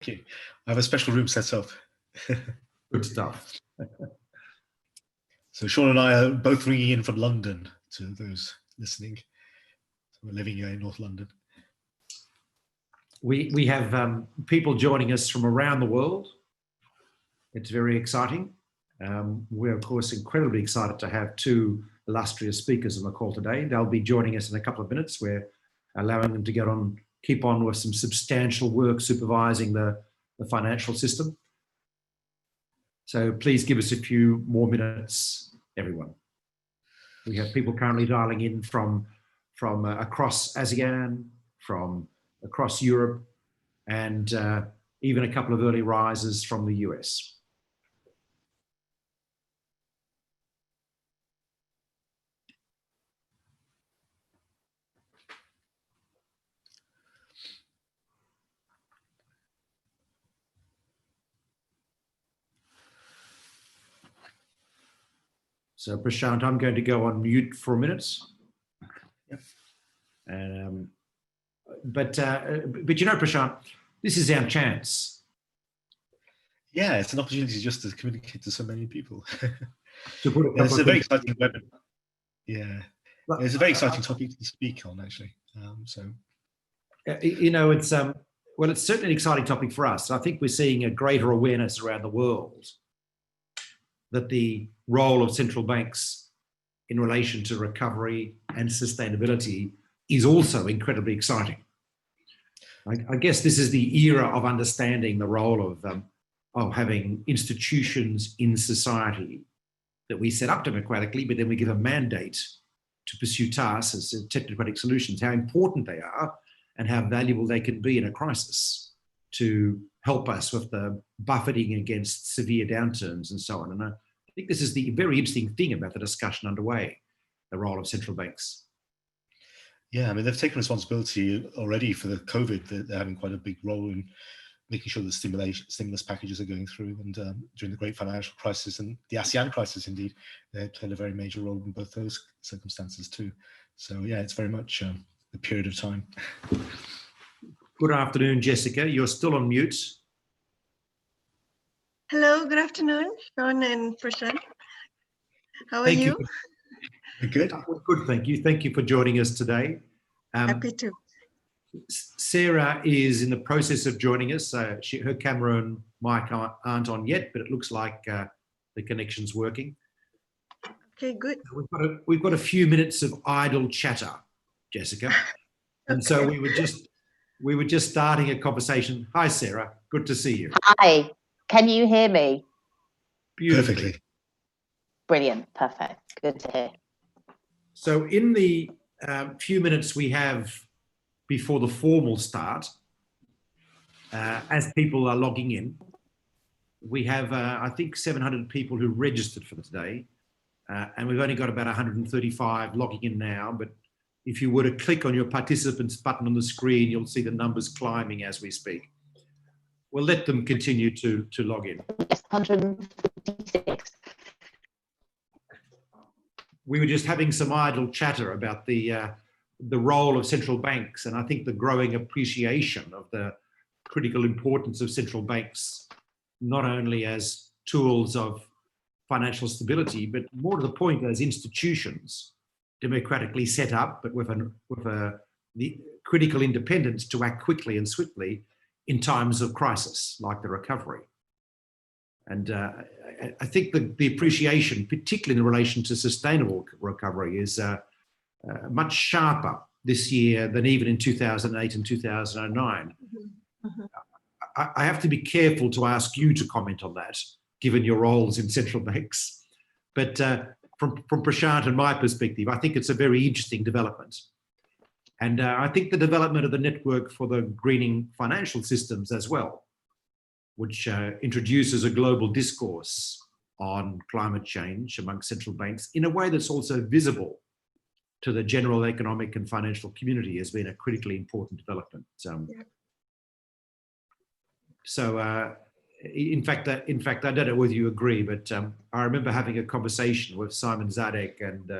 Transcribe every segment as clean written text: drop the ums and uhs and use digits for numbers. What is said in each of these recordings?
you. I have a special room set up. Good stuff. So Sean and I are both ringing in from London to those listening. So we're living here in North London. We have people joining us from around the world. It's very exciting. We're, of course, incredibly excited to have two illustrious speakers on the call today. They'll be joining us in a couple of minutes. We're allowing them to keep on with some substantial work supervising the financial system. So please give us a few more minutes, everyone. We have people currently dialing in from across ASEAN, from across Europe, and even a couple of early risers from the US. So Prashant, I'm going to go on mute for a minute. Yep. But you know, Prashant, this is our chance. Yeah, it's an opportunity just to communicate to so many people. To put it's a very exciting webinar. Yeah, it's a very exciting topic to speak on, actually. You know, it's well, it's certainly an exciting topic for us. I think we're seeing a greater awareness around the world that the role of central banks in relation to recovery and sustainability is also incredibly exciting. I guess this is the era of understanding the role of having institutions in society that we set up democratically, but then we give a mandate to pursue tasks as technocratic solutions, how important they are and how valuable they can be in a crisis to help us with the buffeting against severe downturns and so on. And I think this is the very interesting thing about the discussion underway, the role of central banks. Yeah, I mean, they've taken responsibility already for the COVID. They're having quite a big role in making sure the stimulus packages are going through. And during the great financial crisis and the ASEAN crisis, indeed, they played a very major role in both those circumstances too. So yeah, it's very much a period of time. Good afternoon, Jessica. You're still on mute. Hello, good afternoon, Sean and Prashant. How are you? Good. Good, thank you. Thank you for joining us today. Happy to. Sarah is in the process of joining us. Her camera and mic aren't on yet, but it looks like the connection's working. Okay, good. We've got a few minutes of idle chatter, Jessica. Okay. And so we were just starting a conversation. Hi, Sarah. Good to see you. Hi. Can you hear me? Beautifully. Perfectly. Brilliant. Perfect. Good to hear. So in the few minutes we have before the formal start, as people are logging in, we have, I think, 700 people who registered for today, and we've only got about 135 logging in now, but if you were to click on your participants button on the screen, you'll see the numbers climbing as we speak. We'll let them continue to log in. Yes, 156. We were just having some idle chatter about the role of central banks, and I think the growing appreciation of the critical importance of central banks, not only as tools of financial stability, but more to the point as institutions democratically set up, but with the critical independence to act quickly and swiftly in times of crisis, like the recovery. And I think the appreciation, particularly in relation to sustainable recovery, is much sharper this year than even in 2008 and 2009. Mm-hmm. I have to be careful to ask you to comment on that, given your roles in central banks. But from Prashant and my perspective, I think it's a very interesting development. And I think the development of the network for the greening financial systems as well, which introduces a global discourse on climate change among central banks in a way that's also visible to the general economic and financial community, has been a critically important development. So in fact, I don't know whether you agree, but I remember having a conversation with Simon Zadek and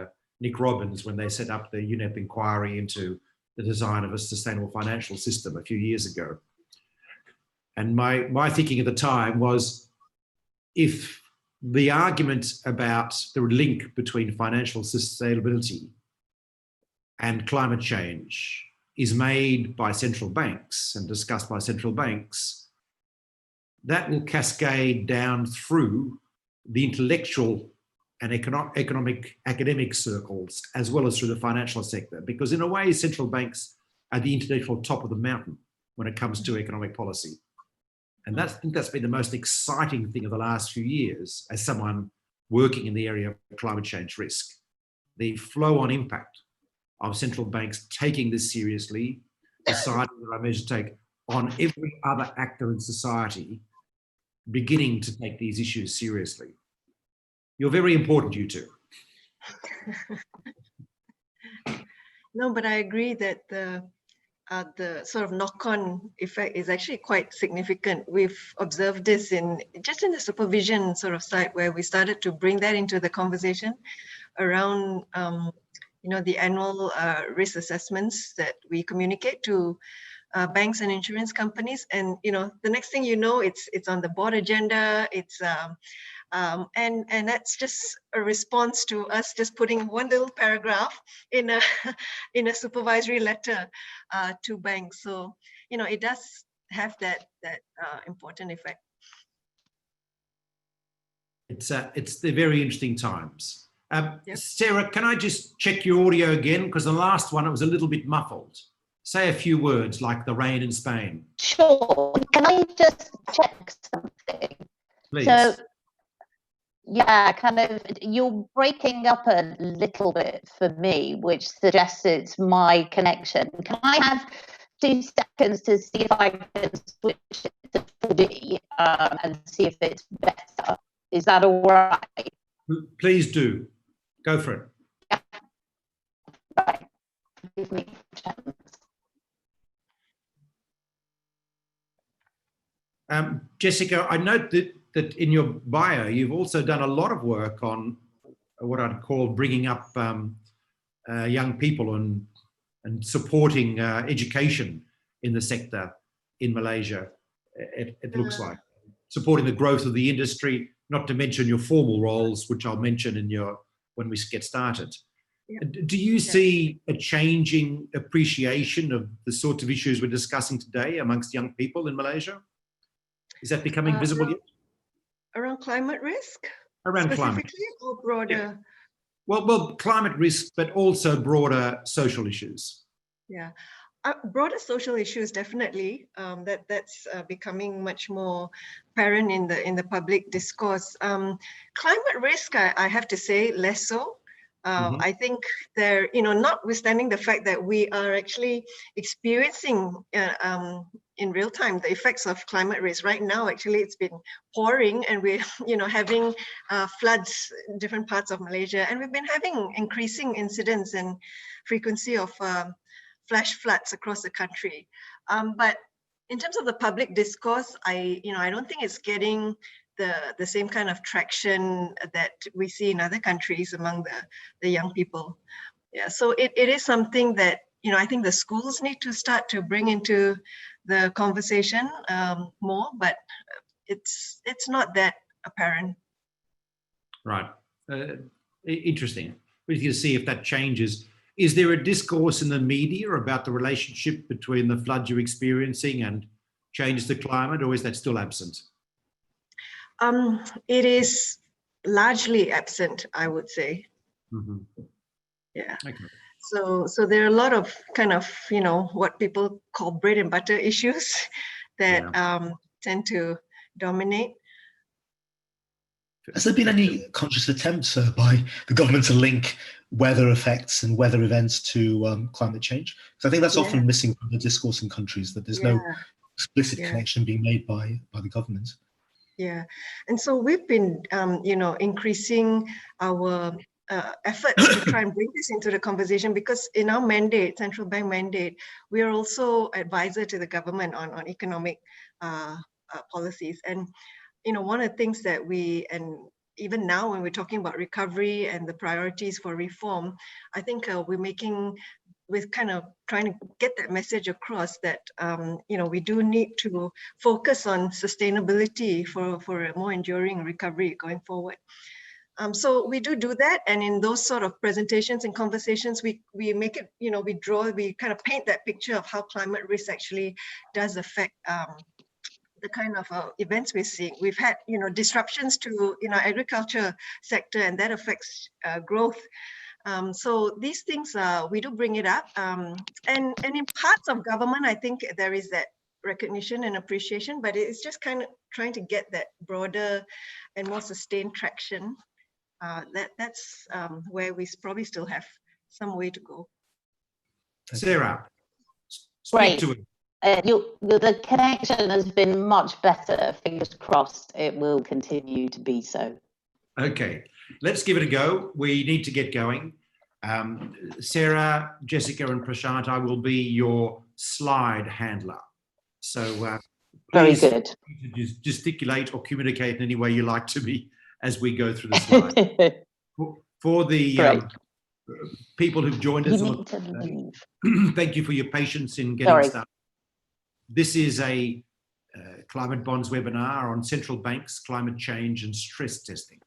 Nick Robbins when they set up the UNEP inquiry into the design of a sustainable financial system a few years ago. And my thinking at the time was, if the argument about the link between financial sustainability and climate change is made by central banks and discussed by central banks, that will cascade down through the intellectual and economic academic circles, as well as through the financial sector. Because in a way, central banks are the intellectual top of the mountain when it comes to economic policy. And I think that's been the most exciting thing of the last few years as someone working in the area of climate change risk. The flow-on impact of central banks taking this seriously, deciding the right measures to take on every other actor in society, beginning to take these issues seriously. You're very important, you two. No, but I agree that the sort of knock-on effect is actually quite significant. We've observed this just in the supervision sort of side, where we started to bring that into the conversation around the annual risk assessments that we communicate to banks and insurance companies. And the next thing you know, it's on the board agenda. It's and that's just a response to us just putting one little paragraph in a supervisory letter to banks. So it does have that important effect. It's the very interesting times. Yep. Sarah, can I just check your audio again? Because the last one, it was a little bit muffled. Say a few words like the rain in Spain. Sure. Can I just check something? Please. So, yeah, kind of, you're breaking up a little bit for me, which suggests it's my connection. Can I have 2 seconds to see if I can switch it to 4D and see if it's better? Is that all right? Please do. Go for it. Yeah. Right. Give me a chance. Jessica, I note that in your bio, you've also done a lot of work on what I'd call bringing up young people and supporting education in the sector in Malaysia, it looks like. Supporting the growth of the industry, not to mention your formal roles, which I'll mention when we get started. Yeah. Do you see a changing appreciation of the sorts of issues we're discussing today amongst young people in Malaysia? Is that becoming visible yet? Around climate risk? Around climate. Or broader? Yeah. Well, climate risk, but also broader social issues. Yeah, broader social issues, definitely. That's becoming much more apparent in the public discourse. Climate risk, I have to say, less so. I think there, notwithstanding the fact that we are actually experiencing in real time the effects of climate risk. Right now, actually, it's been pouring, and we're having floods in different parts of Malaysia, and we've been having increasing incidents and frequency of flash floods across the country. But in terms of the public discourse, I don't think it's getting the same kind of traction that we see in other countries among the young people. Yeah, so it is something that I think the schools need to start to bring into the conversation more, but it's not that apparent. Right, interesting. We need to see if that changes. Is there a discourse in the media about the relationship between the floods you're experiencing and changes to climate, or is that still absent? It is largely absent, I would say. Yeah. Okay. So there are a lot of kind of, what people call bread and butter issues that tend to dominate. Has there been any conscious attempts by the government to link weather effects and weather events to climate change? Because I think that's often missing from the discourse in countries, that there's no explicit connection being made by the government. Yeah, and so we've been, increasing our efforts to try and bring this into the conversation, because in our mandate, central bank mandate, we are also advisor to the government on economic policies. And one of the things that and even now when we're talking about recovery and the priorities for reform, I think we're making with kind of trying to get that message across that, you know, we do need to focus on sustainability for a more enduring recovery going forward. So we do that, and in those sort of presentations and conversations, we make it, you know, we kind of paint that picture of how climate risk actually does affect the kind of events we're seeing. We've had, you know, disruptions to in our agriculture sector, and that affects growth. So these things, we do bring it up, and in parts of government, I think there is that recognition and appreciation, but it's just kind of trying to get that broader and more sustained traction. That's where we probably still have some way to go. Sarah, Great. speak to it. The connection has been much better. Fingers crossed it will continue to be so. Okay, let's give it a go. We need to get going. Sarah, Jessica and Prashant, I will be your slide handler. So Very please good. gesticulate or communicate in any way you like to me as we go through the slides. For the people who've joined us, thank you for your patience in getting started. This is a climate bonds webinar on central banks, climate change and stress testing.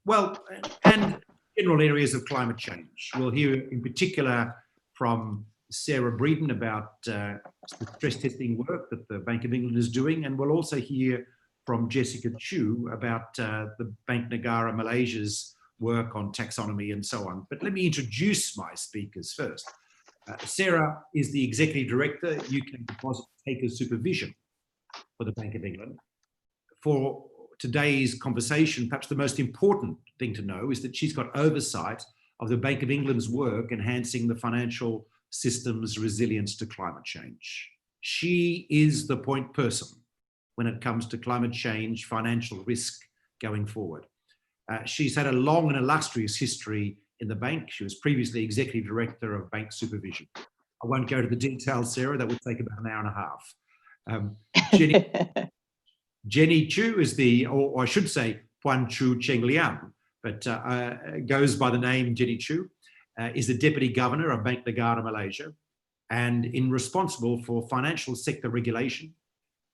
Well, and general areas of climate change. We'll hear in particular from Sarah Breeden about the stress testing work that the Bank of England is doing, and we'll also hear from Jessica Chu about the Bank Negara Malaysia's work on taxonomy and so on. But let me introduce my speakers first. Sarah is the Executive Director, UK Deposit Taker Supervision for the Bank of England. For today's conversation, perhaps the most important thing to know is that she's got oversight of the Bank of England's work enhancing the financial system's resilience to climate change. She is the point person when it comes to climate change, financial risk going forward. She's had a long and illustrious history in the bank. She was previously Executive Director of Bank Supervision. I won't go to the details, Sarah, that would take about an hour and a half. Jenny Chu is the, or I should say, Puan Chu Cheng Liang, but goes by the name Jenny Chu, is the Deputy Governor of Bank Negara Malaysia and responsible for financial sector regulation.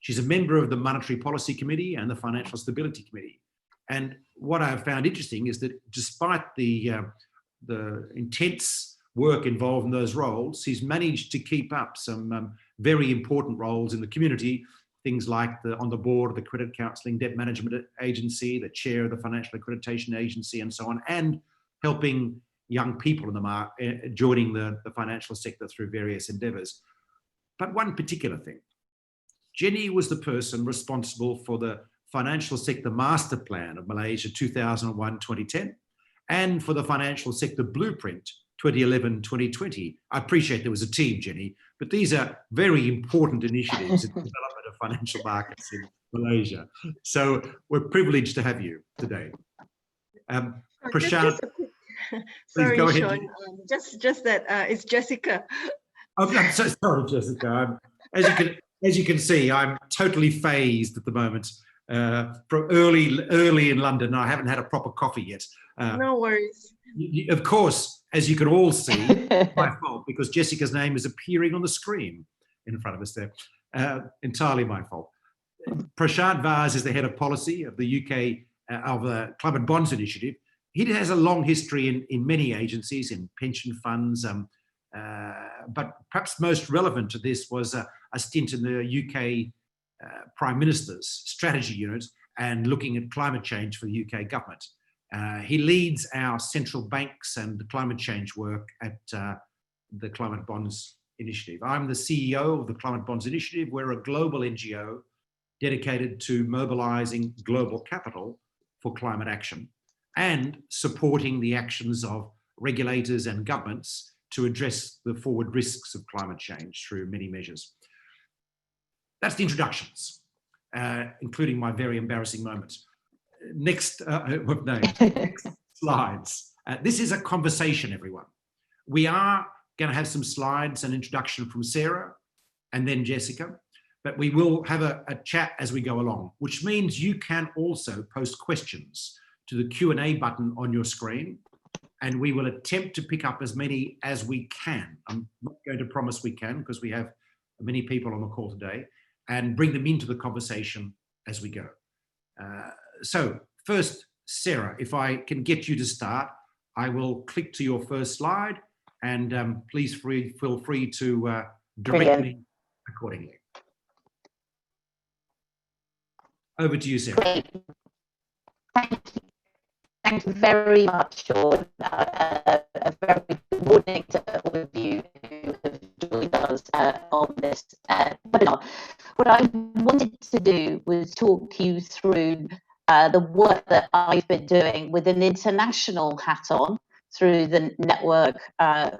She's a member of the Monetary Policy Committee and the Financial Stability Committee. And what I have found interesting is that despite the intense work involved in those roles, he's managed to keep up some very important roles in the community, things like on the board of the Credit Counselling Debt Management Agency, the chair of the Financial Accreditation Agency and so on, and helping young people in the market, joining the financial sector through various endeavours. But one particular thing, Jenny was the person responsible for the Financial Sector Master Plan of Malaysia 2001-2010 and for the Financial Sector Blueprint 2011-2020. I appreciate there was a team, Jenny, but these are very important initiatives in the development of financial markets in Malaysia. So we're privileged to have you today. Prashant, sorry, go ahead. Sean. Just that it's Jessica. I'm so sorry, Jessica. As you can see, I'm totally phased at the moment. From early in London, I haven't had a proper coffee yet. No worries. Of course, as you can all see, my fault, because Jessica's name is appearing on the screen in front of us there. Entirely my fault. Prashant Vaze is the head of policy of the UK of the Climate Bonds Initiative. He has a long history in many agencies, in pension funds, but perhaps most relevant to this was a stint in the UK Prime Minister's strategy unit and looking at climate change for the UK government. He leads our central banks and the climate change work at the Climate Bonds Initiative. I'm the CEO of the Climate Bonds Initiative. We're a global NGO dedicated to mobilising global capital for climate action and supporting the actions of regulators and governments to address the forward risks of climate change through many measures. That's the introductions, including my very embarrassing moment. Next slides. This is a conversation, everyone. We are going to have some slides and introduction from Sarah and then Jessica, but we will have a chat as we go along, which means you can also post questions to the Q&A button on your screen, and we will attempt to pick up as many as we can. I'm not going to promise we can, because we have many people on the call today, and bring them into the conversation as we go. So first, Sarah, if I can get you to start, I will click to your first slide, and please feel free to direct me accordingly. Over to you, Sarah. Great. Thank you very much, Sean. A very good morning to all of you who have joined us on this webinar. What I wanted to do was talk you through the work that I've been doing with an international hat on through the network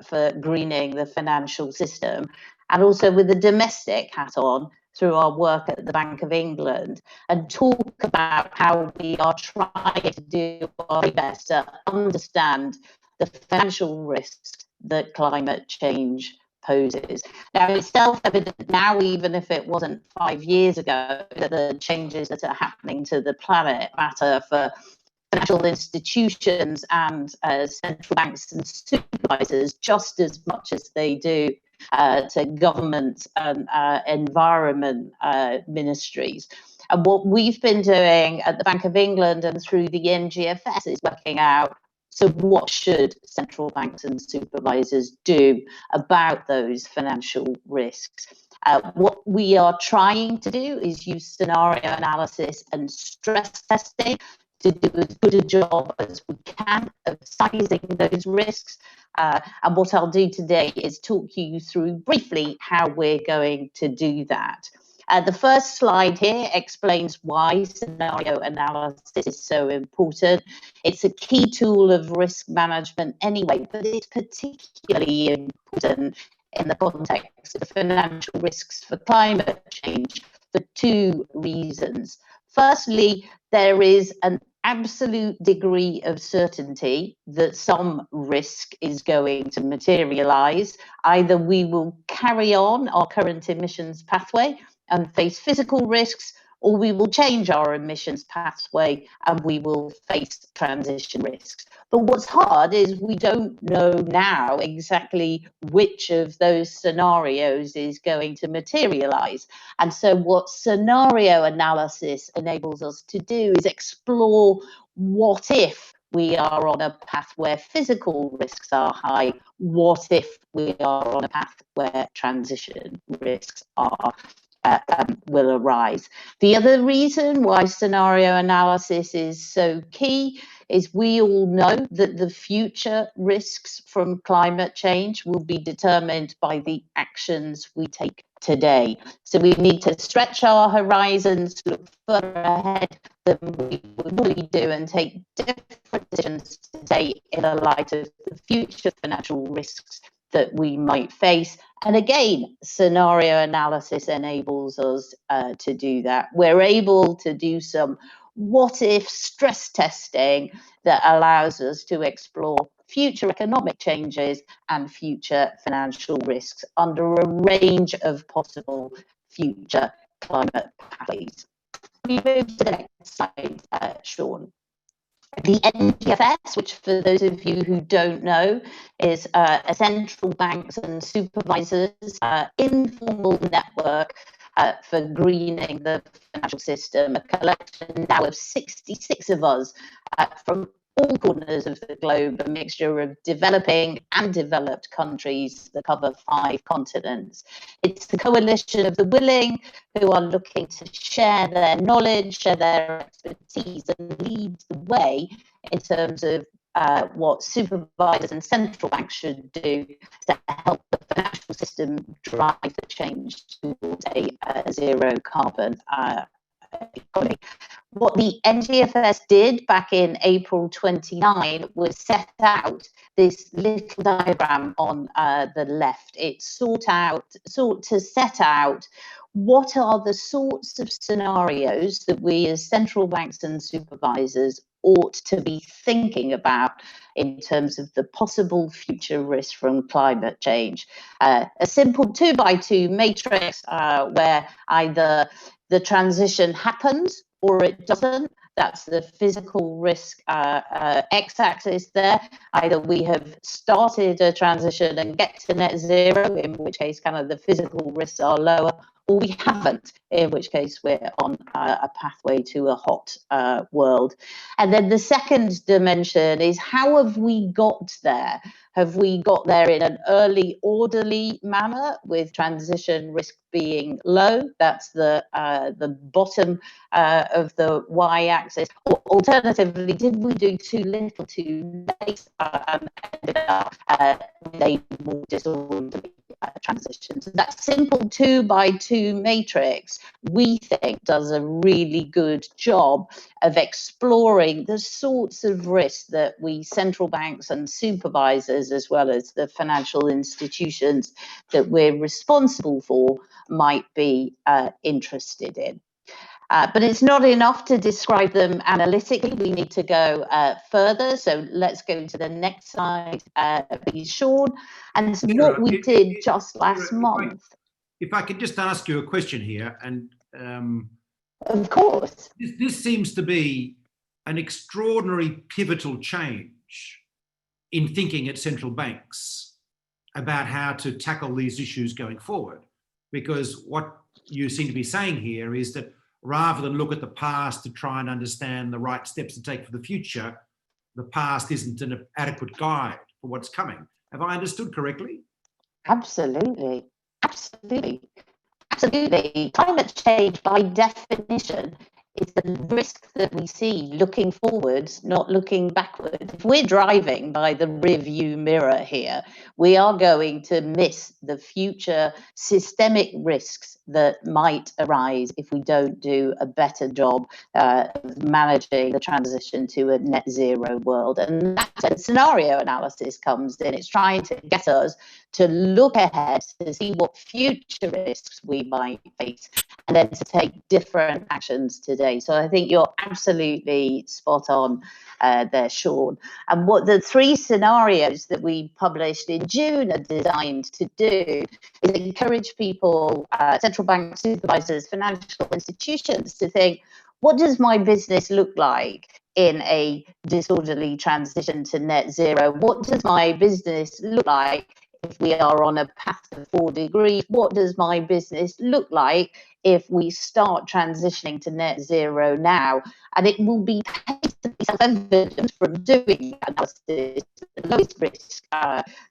for greening the financial system, and also with the domestic hat on through our work at the Bank of England, and talk about how we are trying to do our best to understand the financial risks that climate change poses. Now, it's self-evident now, even if it wasn't 5 years ago, that the changes that are happening to the planet matter for financial institutions and central banks and supervisors just as much as they do to government and environment ministries. And what we've been doing at the Bank of England and through the NGFS is working out, so what should central banks and supervisors do about those financial risks? What we are trying to do is use scenario analysis and stress testing to do as good a job as we can of sizing those risks. And what I'll do today is talk you through briefly how we're going to do that. The first slide here explains why scenario analysis is so important. It's a key tool of risk management anyway, but it's particularly important in the context of financial risks for climate change for two reasons. Firstly, there is an absolute degree of certainty that some risk is going to materialize. Either we will carry on our current emissions pathway and face physical risks, or we will change our emissions pathway and we will face transition risks. But what's hard is we don't know now exactly which of those scenarios is going to materialize. And so what scenario analysis enables us to do is explore what if we are on a path where physical risks are high, what if we are on a path where transition risks are will arise. The other reason why scenario analysis is so key is we all know that the future risks from climate change will be determined by the actions we take today. So we need to stretch our horizons, look further ahead than we would normally do, and take different decisions today in the light of the future financial risks that we might face. And again, scenario analysis enables us to do that. We're able to do some what if stress testing that allows us to explore future economic changes and future financial risks under a range of possible future climate pathways. We move to the next slide, Sean. The NGFS, which for those of you who don't know, is a central banks and supervisors informal network for greening the financial system, a collection now of 66 of us from all corners of the globe, a mixture of developing and developed countries that cover 5 continents. It's the coalition of the willing who are looking to share their knowledge, share their expertise, and lead the way in terms of what supervisors and central banks should do to help the financial system drive the change towards a zero carbon economy. What the NGFS did back in April 29 was set out this little diagram on the left. It sought to set out what are the sorts of scenarios that we as central banks and supervisors ought to be thinking about in terms of the possible future risks from climate change. A simple 2x2 matrix where either the transition happens or it doesn't, That's the physical risk x-axis there. Either we have started a transition and get to net zero, in which case kind of the physical risks are lower, or we haven't, in which case we're on a pathway to a hot world. And then the second dimension is, how have we got there? Have we got there in an early, orderly manner with transition risk being low? That's the bottom of the y-axis. Or alternatively, did we do too little, too late, and ended up with a more disorderly transition? So that simple 2x2 matrix, we think, does a really good job of exploring the sorts of risks that we central banks and supervisors, as well as the financial institutions that we're responsible for, might be interested in. But it's not enough to describe them analytically. We need to go further. So let's go to the next slide, please, Sean. And what we did just last month. If I could just ask you a question here, and of course, this seems to be an extraordinary pivotal change in thinking at central banks about how to tackle these issues going forward. Because what you seem to be saying here is that rather than look at the past to try and understand the right steps to take for the future, the past isn't an adequate guide for what's coming. Have I understood correctly? Absolutely. Absolutely. Absolutely. Climate change, by definition, is the risk that we see looking forwards, not looking backward. If we're driving by the rear view mirror here, we are going to miss the future systemic risks that might arise if we don't do a better job of managing the transition to a net zero world. And that's where scenario analysis comes in. It's trying to get us to look ahead to see what future risks we might face, and then to take different actions today. So I think you're absolutely spot on there, Sean. And what the 3 scenarios that we published in June are designed to do is encourage people, central bank supervisors, financial institutions, to think, what does my business look like in a disorderly transition to net zero? What does my business look like if we are on a path to 4 degrees? What does my business look like if we start transitioning to net zero now? And it will be self-evident from doing analysis, the lowest risk,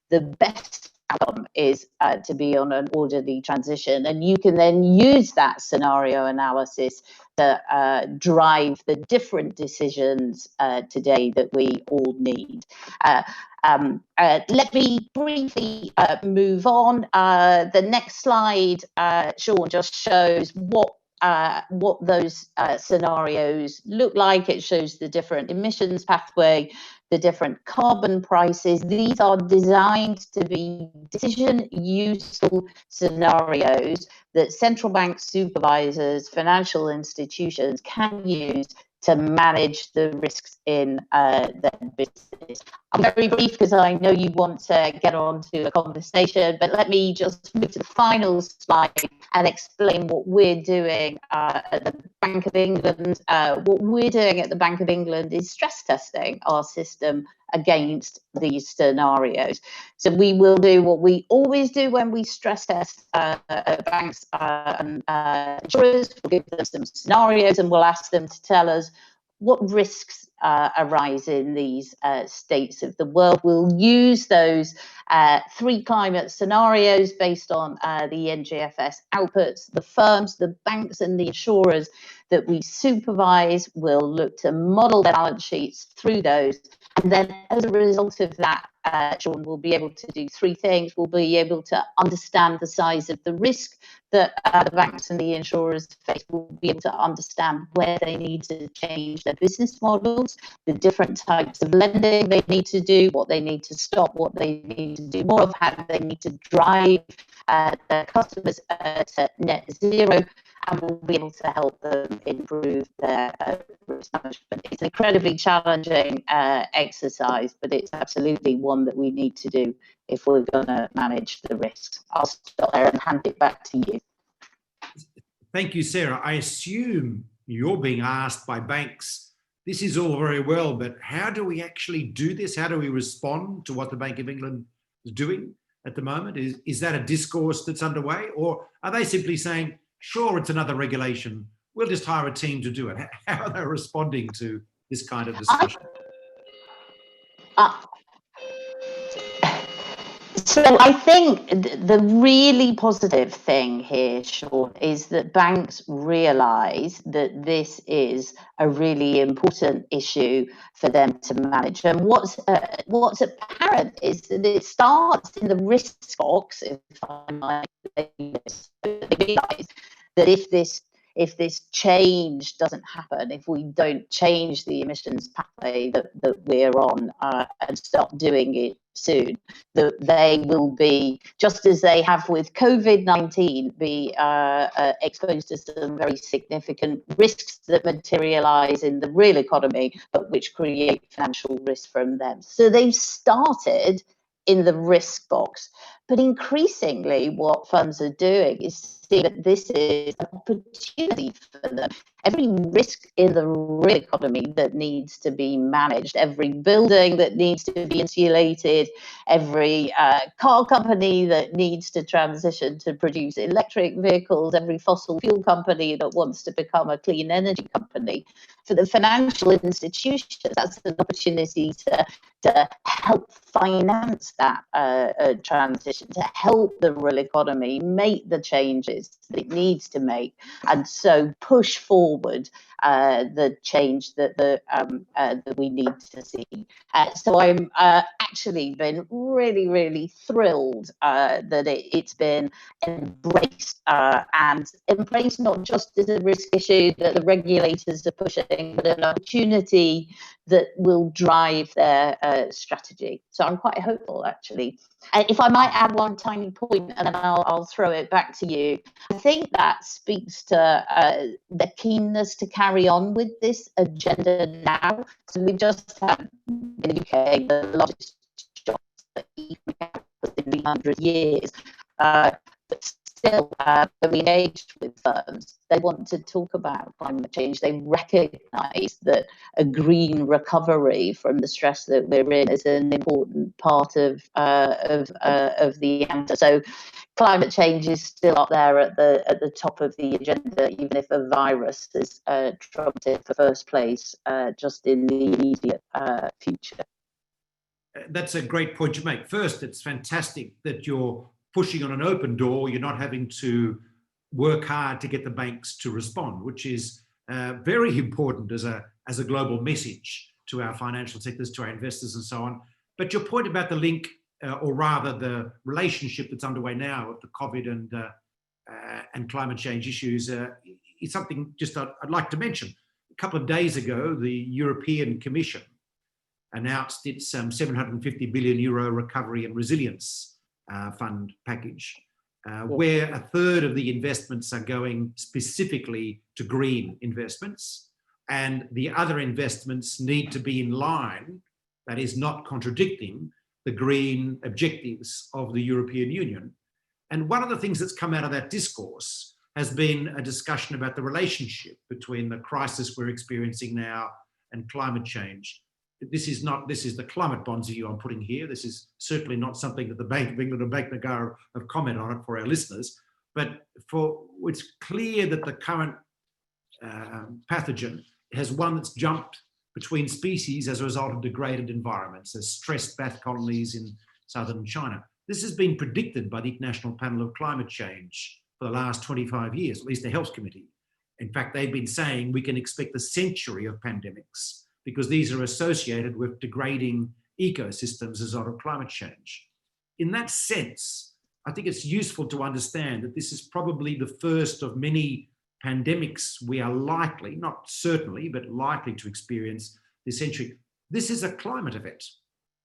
the best outcome is to be on an orderly transition. And you can then use that scenario analysis to drive the different decisions today that we all need. Let me briefly move on. The next slide, Sean, just shows what those scenarios look like. It shows the different emissions pathway, the different carbon prices. These are designed to be decision useful scenarios that central bank supervisors, financial institutions can use to manage the risks in their business. I'm very brief because I know you want to get on to a conversation, but let me just move to the final slide and explain what we're doing at the Bank of England. What we're doing at the Bank of England is stress testing our system against these scenarios. So we will do what we always do when we stress test banks and insurers. We'll give them some scenarios and we'll ask them to tell us what risks arise in these states of the world. We'll use those 3 climate scenarios based on the NGFS outputs. The firms, the banks and the insurers that we supervise will look to model their balance sheets through those. And then as a result of that, Sean, will be able to do 3 things. We'll be able to understand the size of the risk that the banks and the insurers face. We'll be able to understand where they need to change their business models, the different types of lending they need to do, what they need to stop, what they need to do more of, how they need to drive their customers to net zero, and we'll be able to help them improve their risk management. It's an incredibly challenging exercise, but it's absolutely one that we need to do if we're going to manage the risks. I'll stop there and hand it back to you. Thank you, Sarah. I assume you're being asked by banks this is all very well, but how do we actually do this? How do we respond to what the Bank of England is doing at the moment? Is that a discourse that's underway? Or are they simply saying, sure, it's another regulation, we'll just hire a team to do it? How are they responding to this kind of discussion? So I think the really positive thing here, Sean, is that banks realise that this is a really important issue for them to manage. And what's apparent is that it starts in the risk box, if I might say this, they realise that if this change doesn't happen, if we don't change the emissions pathway that we're on and start doing it soon, that they will be, just as they have with COVID-19, be exposed to some very significant risks that materialise in the real economy, but which create financial risk from them. So they've started in the risk box, but increasingly what funds are doing is see that this is an opportunity for them. Every risk in the real economy that needs to be managed, every building that needs to be insulated, every car company that needs to transition to produce electric vehicles, every fossil fuel company that wants to become a clean energy company. For the financial institutions, that's an opportunity to help finance that transition, to help the real economy make the changes that it needs to make, and so push forward the change that we need to see. So I'm actually been really, really thrilled that it's been embraced, and embraced not just as a risk issue that the regulators are pushing, but an opportunity that will drive their strategy. So I'm quite hopeful, actually. If I might add one tiny point, and then I'll throw it back to you. I think that speaks to the keenness to carry on with this agenda now. So we've just had in the UK the largest shocks that in 300 years. But still, when we engaged with firms, they want to talk about climate change. They recognise that a green recovery from the stress that we're in is an important part of the answer. So climate change is still up there at the top of the agenda, even if a virus has trumped it for first place just in the immediate future. That's a great point to make. First, it's fantastic that you're pushing on an open door. You're not having to work hard to get the banks to respond, which is very important as a global message to our financial sectors, to our investors and so on. But your point about the link, or rather the relationship that's underway now with the COVID and climate change issues is something just I'd like to mention. A couple of days ago, the European Commission announced its 750 billion euro recovery and resilience fund package, where a third of the investments are going specifically to green investments, and the other investments need to be in line, that is not contradicting the green objectives of the European Union. And one of the things that's come out of that discourse has been a discussion about the relationship between the crisis we're experiencing now and climate change. This is the climate bonds view I'm putting here. This is certainly not something that the Bank of England or Bank Negara have commented on it for our listeners. But it's clear that the current pathogen has one that's jumped between species as a result of degraded environments, as stressed bath colonies in southern China. This has been predicted by the International Panel of Climate Change for the last 25 years, at least the Health Committee. In fact, they've been saying we can expect a century of pandemics because these are associated with degrading ecosystems as a result of climate change. In that sense, I think it's useful to understand that this is probably the first of many pandemics we are likely, not certainly, but likely to experience this century. This is a climate event.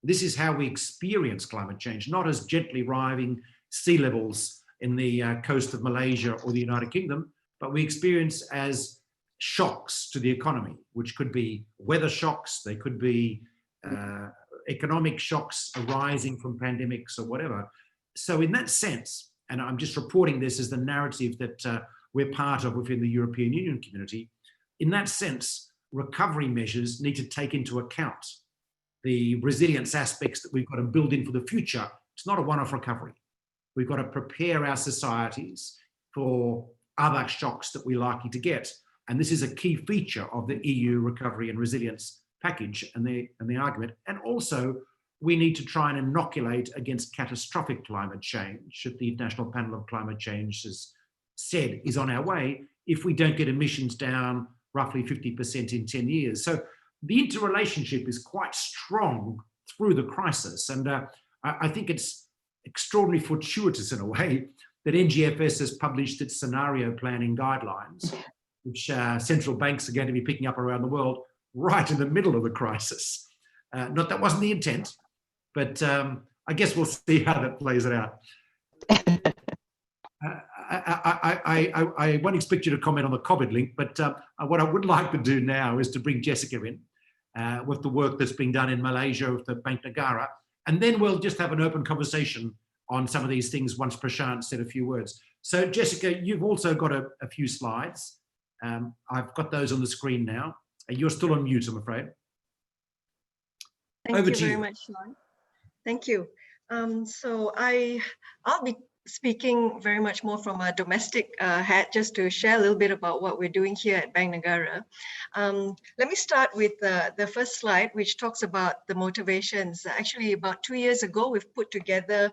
This is how we experience climate change, not as gently rising sea levels in the coast of Malaysia or the United Kingdom, but we experience as shocks to the economy, which could be weather shocks, they could be economic shocks arising from pandemics or whatever. So in that sense, and I'm just reporting this as the narrative that we're part of within the European Union community, in that sense, recovery measures need to take into account the resilience aspects that we've got to build in for the future. It's not a one-off recovery. We've got to prepare our societies for other shocks that we're likely to get. And this is a key feature of the EU recovery and resilience package and the argument. And also, we need to try and inoculate against catastrophic climate change that the International Panel of Climate Change has said is on our way if we don't get emissions down roughly 50% in 10 years. So the interrelationship is quite strong through the crisis. And I think it's extraordinarily fortuitous in a way that NGFS has published its scenario planning guidelines, which central banks are going to be picking up around the world right in the middle of the crisis. Not that wasn't the intent, but I guess we'll see how that plays it out. I won't expect you to comment on the COVID link, but what I would like to do now is to bring Jessica in with the work that's being done in Malaysia with the Bank Negara, and then we'll just have an open conversation on some of these things once Prashant said a few words. So Jessica, you've also got a few slides. I've got those on the screen now. You're still on mute, I'm afraid. Thank you very much, Sean. Thank you. So I'll be speaking very much more from a domestic hat, just to share a little bit about what we're doing here at Bank Negara. Let me start with the first slide, which talks about the motivations. Actually, about 2 years ago, we've put together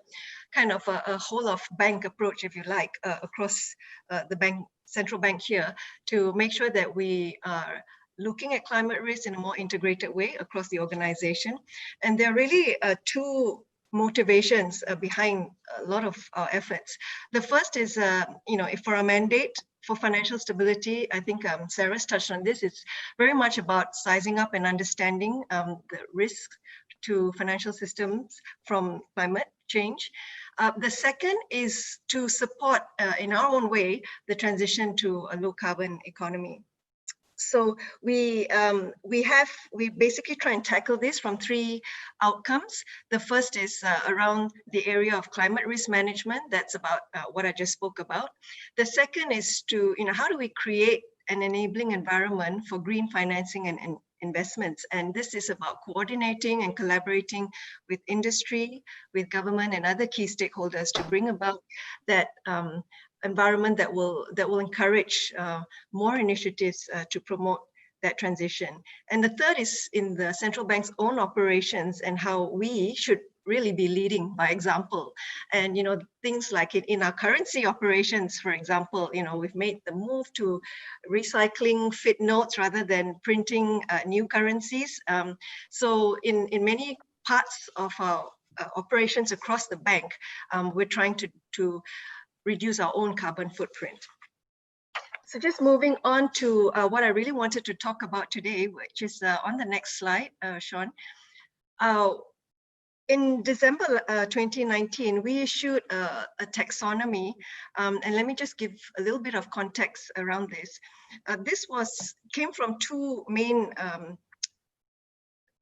kind of a whole of bank approach, if you like, across the central bank here, to make sure that we are looking at climate risk in a more integrated way across the organization. And there are really two motivations behind a lot of our efforts. The first is, for our mandate for financial stability, I think Sarah's touched on this, it's very much about sizing up and understanding the risks to financial systems from climate change. The second is to support, in our own way, the transition to a low carbon economy. So we basically try and tackle this from three outcomes. The first is around the area of climate risk management. That's about what I just spoke about. The second is to, how do we create an enabling environment for green financing and investments? And this is about coordinating and collaborating with industry, with government and other key stakeholders to bring about that environment that will encourage more initiatives to promote that transition. And the third is in the central bank's own operations and how we should really be leading by example. And things like in our currency operations, for example, we've made the move to recycling fit notes rather than printing new currencies. So in many parts of our operations across the bank, we're trying to reduce our own carbon footprint. So just moving on to what I really wanted to talk about today, which is on the next slide, Sean. In December 2019, we issued a taxonomy, and let me just give a little bit of context around this. This came from two main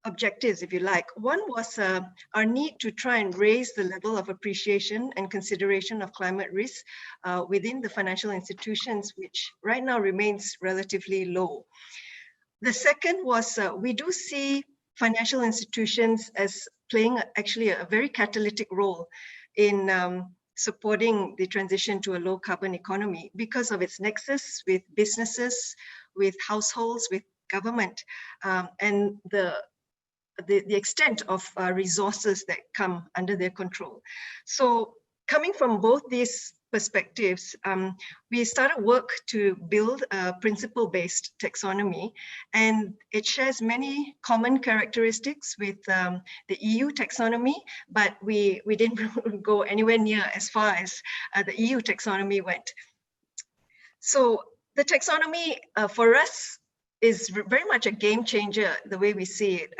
objectives, if you like. One was our need to try and raise the level of appreciation and consideration of climate risk within the financial institutions, which right now remains relatively low. The second was we do see financial institutions as playing actually a very catalytic role in supporting the transition to a low carbon economy because of its nexus with businesses, with households, with government, and the extent of resources that come under their control. So coming from both these perspectives, we started work to build a principle-based taxonomy, and it shares many common characteristics with the EU taxonomy, but we didn't go anywhere near as far as the EU taxonomy went. So the taxonomy for us is very much a game changer, the way we see it.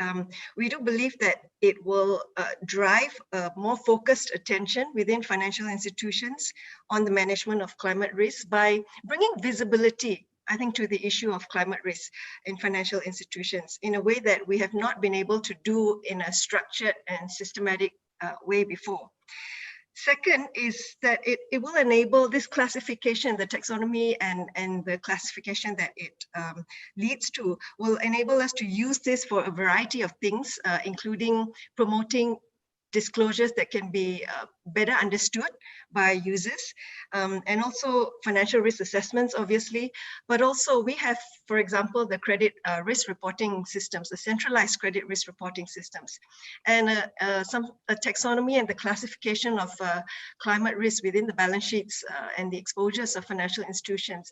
We do believe that it will drive a more focused attention within financial institutions on the management of climate risk by bringing visibility, I think, to the issue of climate risk in financial institutions in a way that we have not been able to do in a structured and systematic way before. Second is that it will enable this classification, the taxonomy and the classification that it leads to will enable us to use this for a variety of things, including promoting disclosures that can be better understood by users, and also financial risk assessments, obviously, but also we have, for example, the credit risk reporting systems, the centralized credit risk reporting systems, and a taxonomy and the classification of climate risk within the balance sheets and the exposures of financial institutions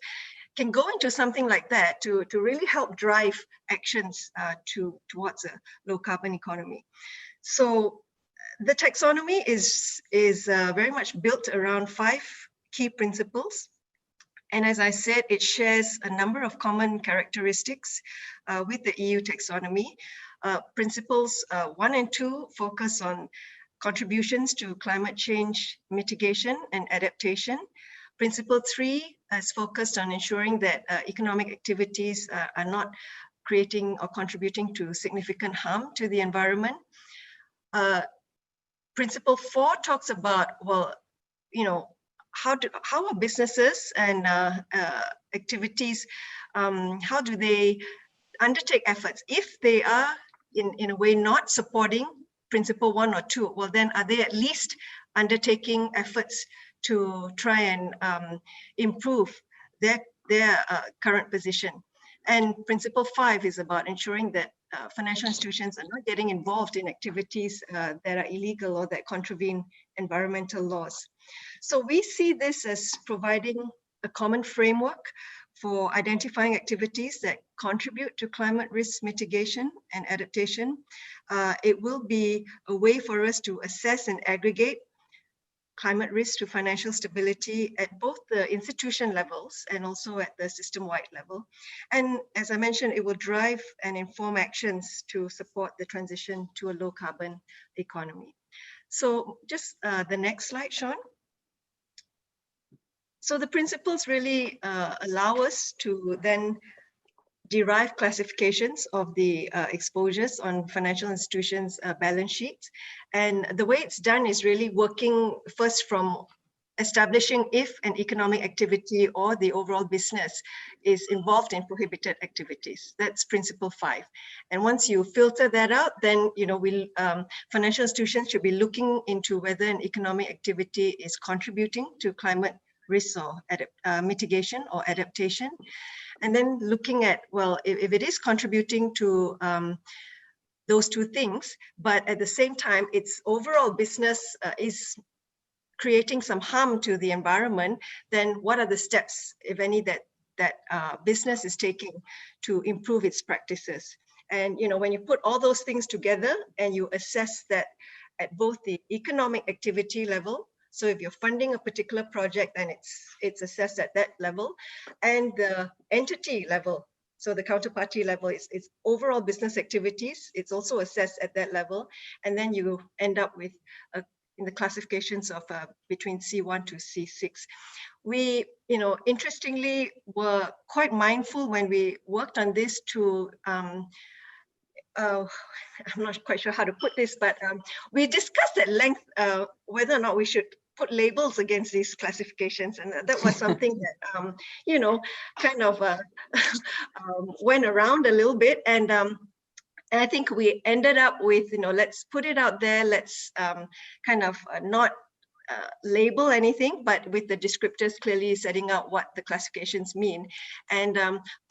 can go into something like that to really help drive actions towards a low carbon economy. So the taxonomy is very much built around 5 key principles. And as I said, it shares a number of common characteristics with the EU taxonomy. Principles 1 and 2 focus on contributions to climate change mitigation and adaptation. Principle 3 is focused on ensuring that economic activities are not creating or contributing to significant harm to the environment. Principle 4 talks about, well, you know, how are businesses and activities, how do they undertake efforts? If they are in a way not supporting principle 1 or 2, well, then are they at least undertaking efforts to try and improve their current position? And principle 5 is about ensuring that financial institutions are not getting involved in activities that are illegal or that contravene environmental laws. So we see this as providing a common framework for identifying activities that contribute to climate risk mitigation and adaptation. It will be a way for us to assess and aggregate climate risk to financial stability at both the institution levels and also at the system-wide level. And as I mentioned, it will drive and inform actions to support the transition to a low-carbon economy. So just the next slide, Sean. So the principles really allow us to then derive classifications of the exposures on financial institutions' balance sheets. And the way it's done is really working first from establishing if an economic activity or the overall business is involved in prohibited activities. That's principle 5. And once you filter that out, then financial institutions should be looking into whether an economic activity is contributing to climate risk or mitigation or adaptation. And then looking at, well, if it is contributing to those two things, but at the same time, its overall business is creating some harm to the environment, then what are the steps, if any, that business is taking to improve its practices? And when you put all those things together and you assess that at both the economic activity level, so if you're funding a particular project, then it's assessed at that level, and the entity level, so the counterparty level, it's overall business activities, it's also assessed at that level, and then you end up with in the classifications of between C1 to C6. We, interestingly, were quite mindful when we worked on this to I'm not quite sure how to put this, but we discussed at length whether or not we should put labels against these classifications, and that was something that kind of went around a little bit, and I think we ended up with let's put it out there, let's kind of not label anything, but with the descriptors clearly setting out what the classifications mean. And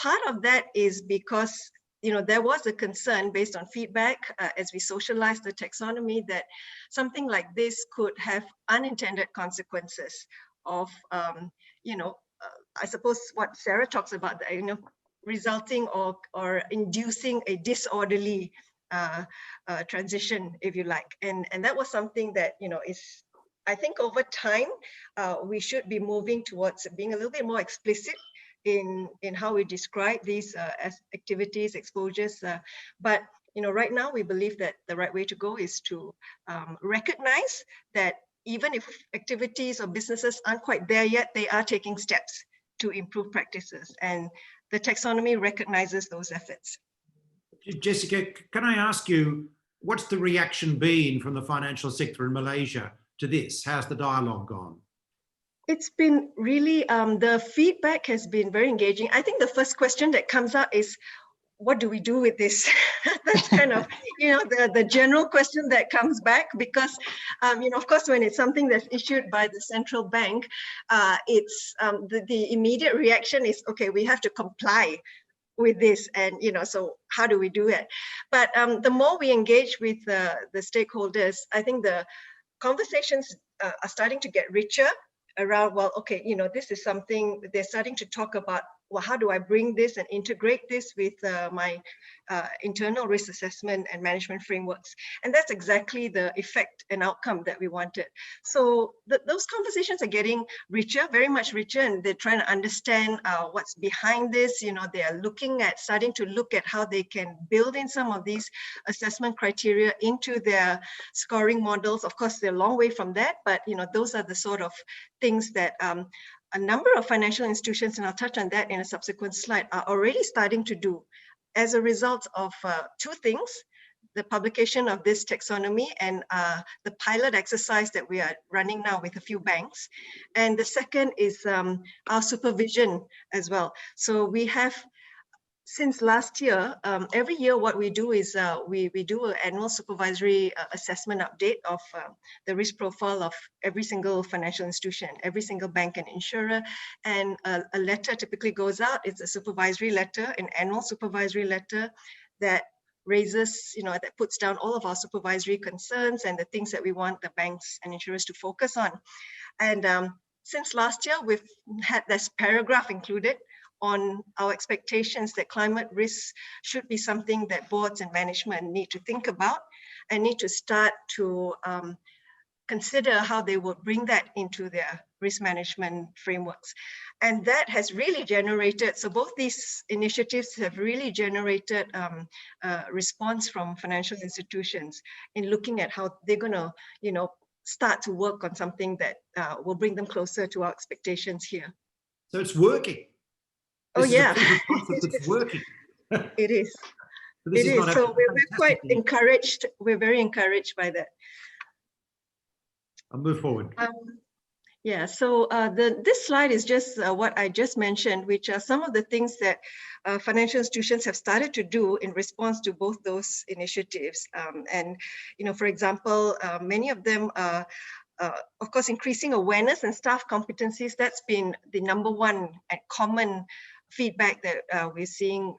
part of that is because there was a concern based on feedback as we socialized the taxonomy that something like this could have unintended consequences of, I suppose what Sarah talks about, resulting or inducing a disorderly transition, if you like. And that was something that, is, I think over time, we should be moving towards being a little bit more explicit in how we describe these as activities, exposures, but right now we believe that the right way to go is to recognize that even if activities or businesses aren't quite there yet, they are taking steps to improve practices, and the taxonomy recognizes those efforts. Jessica, can I ask you, what's the reaction been from the financial sector in Malaysia to this? How's the dialogue gone? It's been really, the feedback has been very engaging. I think the first question that comes out is, what do we do with this? That's kind of, the general question that comes back, because, of course, when it's something that's issued by the central bank, it's the immediate reaction is, okay, we have to comply with this, and so how do we do it? But the more we engage with the stakeholders, I think the conversations are starting to get richer around, well, okay, this is something they're starting to talk about. Well, how do I bring this and integrate this with my internal risk assessment and management frameworks? And that's exactly the effect and outcome that we wanted. So those conversations are getting richer, very much richer, and they're trying to understand what's behind this. They are starting to look at how they can build in some of these assessment criteria into their scoring models. Of course, they're a long way from that, but those are the sort of things that a number of financial institutions, and I'll touch on that in a subsequent slide, are already starting to do as a result of two things: the publication of this taxonomy and the pilot exercise that we are running now with a few banks. And the second is our supervision as well. So we have, since last year, every year what we do is we do an annual supervisory assessment update of the risk profile of every single financial institution, every single bank and insurer. And a letter typically goes out. It's a supervisory letter, an annual supervisory letter that raises, that puts down all of our supervisory concerns and the things that we want the banks and insurers to focus on. And since last year, we've had this paragraph included on our expectations that climate risks should be something that boards and management need to think about and need to start to consider how they will bring that into their risk management frameworks. And that has really generated, so both these initiatives have really generated a response from financial institutions in looking at how they're going to, start to work on something that will bring them closer to our expectations here. So it's working. Oh, yeah. It's working. It is. It is. So we're quite encouraged. We're very encouraged by that. I'll move forward. Yeah, so this slide is just what I just mentioned, which are some of the things that financial institutions have started to do in response to both those initiatives. And, for example, many of them are, of course, increasing awareness and staff competencies. That's been the number one and common feedback that we're seeing.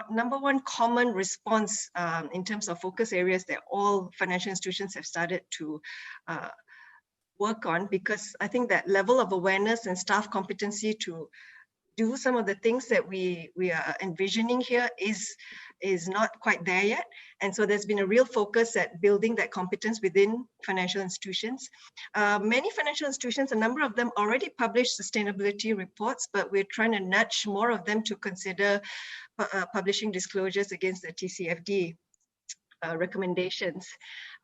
Number one common response in terms of focus areas that all financial institutions have started to work on, because I think that level of awareness and staff competency to do some of the things that we are envisioning here is not quite there yet. And so there's been a real focus at building that competence within financial institutions. Many financial institutions, a number of them already publish sustainability reports, but we're trying to nudge more of them to consider publishing disclosures against the TCFD recommendations.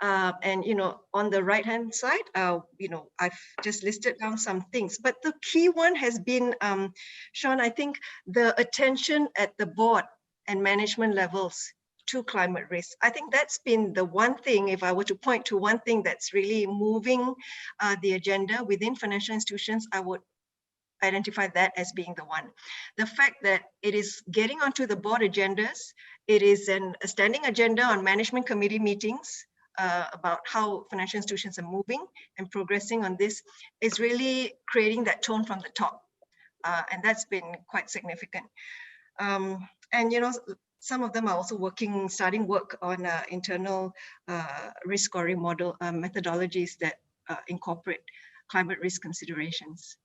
And, on the right-hand side, I've just listed down some things, but the key one has been, Sean, I think the attention at the board and management levels to climate risk. I think that's been the one thing, if I were to point to one thing that's really moving the agenda within financial institutions, I would identify that as being the one. The fact that it is getting onto the board agendas, it is a standing agenda on management committee meetings about how financial institutions are moving and progressing on this, is really creating that tone from the top. And that's been quite significant. And, some of them are also starting work on internal risk scoring model methodologies that incorporate climate risk considerations.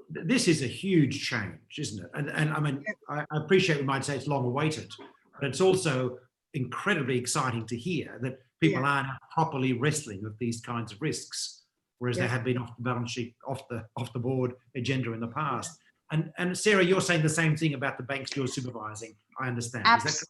This is a huge change, isn't it? And I mean, I appreciate we might say it's long awaited, but it's also incredibly exciting to hear that people are now properly wrestling with these kinds of risks, whereas they have been off the balance sheet, off the board agenda in the past. And Sarah, you're saying the same thing about the banks you're supervising, I understand. Is that correct?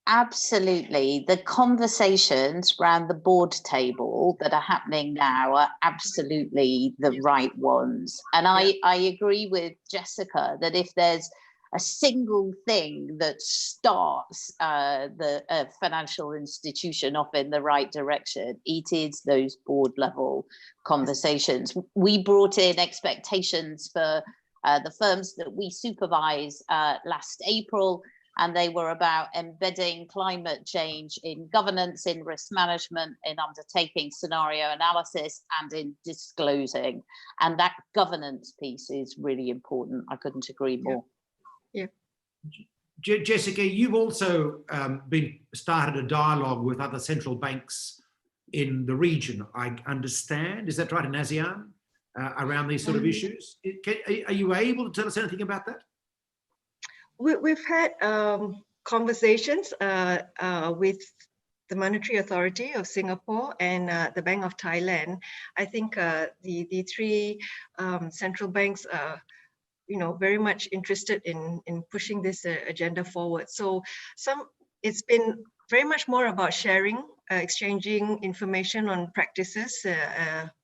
Absolutely. The conversations around the board table that are happening now are absolutely the right ones. And I agree with Jessica that if there's a single thing that starts the financial institution off in the right direction. It is those board level conversations. We brought in expectations for the firms that we supervise last April, and they were about embedding climate change in governance, in risk management, in undertaking scenario analysis, and in disclosing. And that governance piece is really important. I couldn't agree more. Yeah. Jessica, you've also started a dialogue with other central banks in the region, I understand. Is that right, in ASEAN, around these sort of issues? Are you able to tell us anything about that? We've had conversations with the Monetary Authority of Singapore and the Bank of Thailand. I think the three central banks are, very much interested in pushing this agenda forward. So it's been very much more about sharing, exchanging information on practices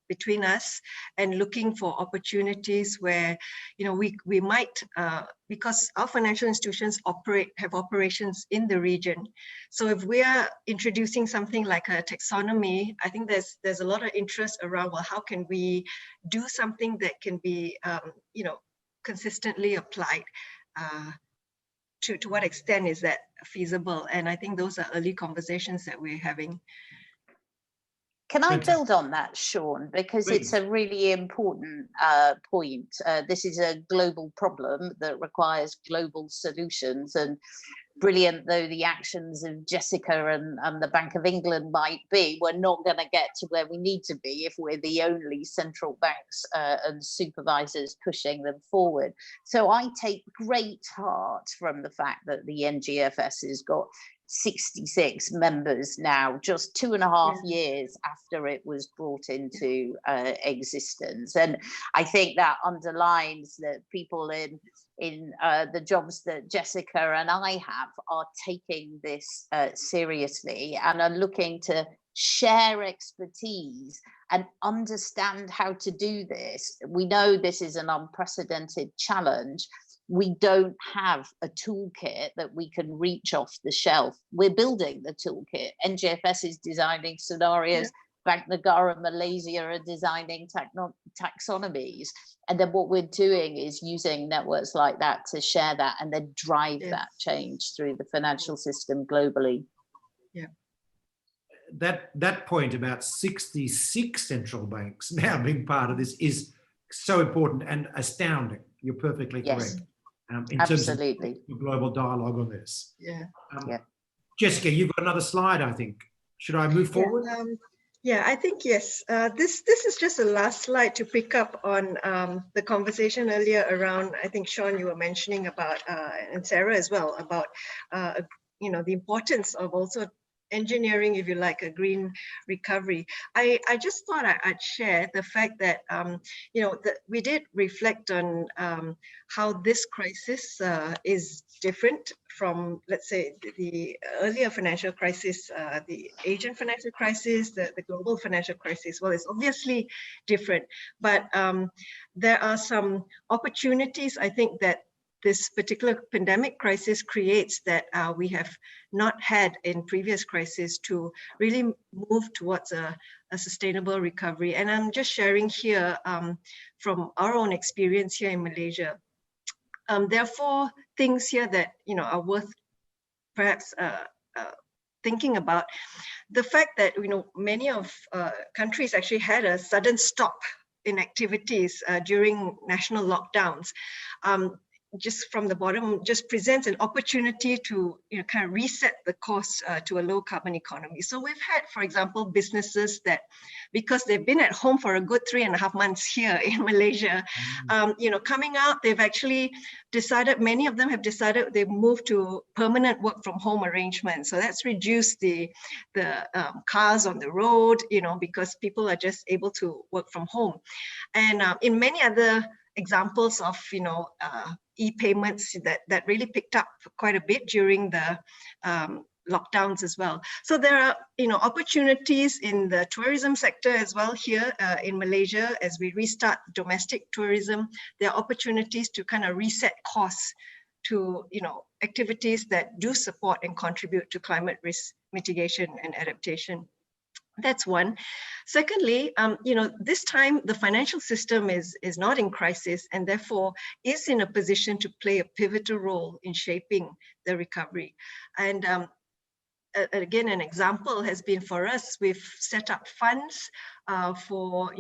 between us, and looking for opportunities where we might, because our financial institutions have operations in the region. So if we are introducing something like a taxonomy, I think there's a lot of interest around, well, how can we do something that can be consistently applied? To what extent is that feasible? And I think those are early conversations that we're having. Can I build on that, Sean? Because Please. It's a really important point. This is a global problem that requires global solutions. And brilliant though the actions of Jessica and the Bank of England might be, we're not going to get to where we need to be if we're the only central banks and supervisors pushing them forward. So I take great heart from the fact that the NGFS has got 66 members now, just 2.5 years after it was brought into existence. And I think that underlines that people in the jobs that Jessica and I have are taking this seriously and are looking to share expertise and understand how to do this. We know this is an unprecedented challenge. We don't have a toolkit that we can reach off the shelf. We're building the toolkit. NGFS is designing scenarios. Bank Negara, Malaysia are designing taxonomies. And then what we're doing is using networks like that to share that and then drive that change through the financial system globally. Yeah. That point about 66 central banks now being part of this is so important and astounding. You're perfectly correct. In Absolutely. terms of global dialogue on this. Yeah. Jessica, you've got another slide, I think. Should I move forward? Yeah, I think yes. This is just a last slide to pick up on the conversation earlier around, I think, Sean, you were mentioning about, and Sarah as well, about, the importance of also engineering, if you like, a green recovery. I just thought I'd share the fact that, we did reflect on how this crisis is different from, let's say, the earlier financial crisis, the Asian financial crisis, the global financial crisis. Well, it's obviously different, but there are some opportunities, I think, that this particular pandemic crisis creates that we have not had in previous crises to really move towards a sustainable recovery. And I'm just sharing here from our own experience here in Malaysia. There are 4 things here that are worth perhaps thinking about. The fact that many of countries actually had a sudden stop in activities during national lockdowns. Just from the bottom, just presents an opportunity to kind of reset the course to a low carbon economy. So we've had, for example, businesses that, because they've been at home for a good 3.5 months here in Malaysia, coming out, they've actually decided, many of them have decided they've moved to permanent work from home arrangements. So that's reduced the cars on the road, because people are just able to work from home. And in many other examples of e-payments that really picked up quite a bit during the lockdowns as well. So there are opportunities in the tourism sector as well here in Malaysia as we restart domestic tourism. There are opportunities to kind of reset costs to, activities that do support and contribute to climate risk mitigation and adaptation. That's one. Secondly, this time the financial system is not in crisis and therefore is in a position to play a pivotal role in shaping the recovery. And again, an example has been for us, we've set up funds for,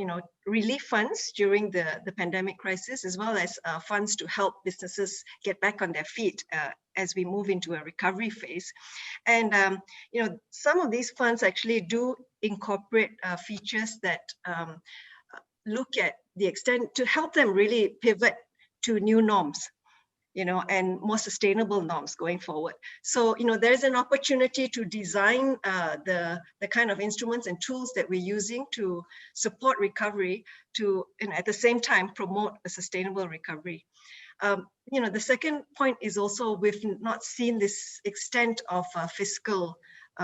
relief funds during the pandemic crisis, as well as funds to help businesses get back on their feet as we move into a recovery phase. And, some of these funds actually do incorporate features that look at the extent to help them really pivot to new norms, and more sustainable norms going forward. So, there's an opportunity to design the kind of instruments and tools that we're using to support recovery and at the same time promote a sustainable recovery. The second point is also we've not seen this extent of fiscal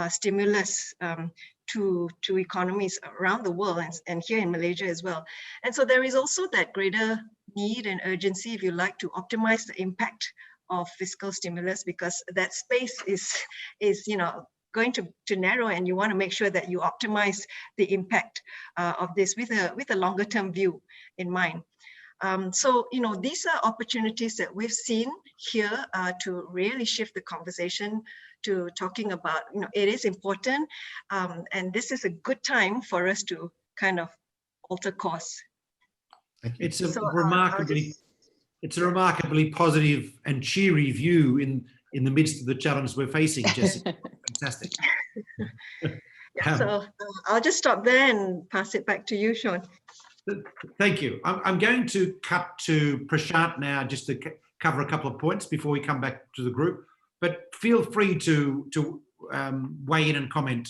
stimulus to economies around the world and here in Malaysia as well. And so there is also that greater need and urgency, if you like, to optimize the impact of fiscal stimulus, because that space is going to narrow, and you want to make sure that you optimize the impact of this with a longer term view in mind. So, these are opportunities that we've seen here to really shift the conversation to talking about, it is important, and this is a good time for us to kind of alter course. It's a remarkably positive and cheery view in the midst of the challenge we're facing, Jessica. Fantastic. So I'll just stop there and pass it back to you, Sean. Thank you. I'm going to cut to Prashant now just to cover a couple of points before we come back to the group. But feel free to weigh in and comment.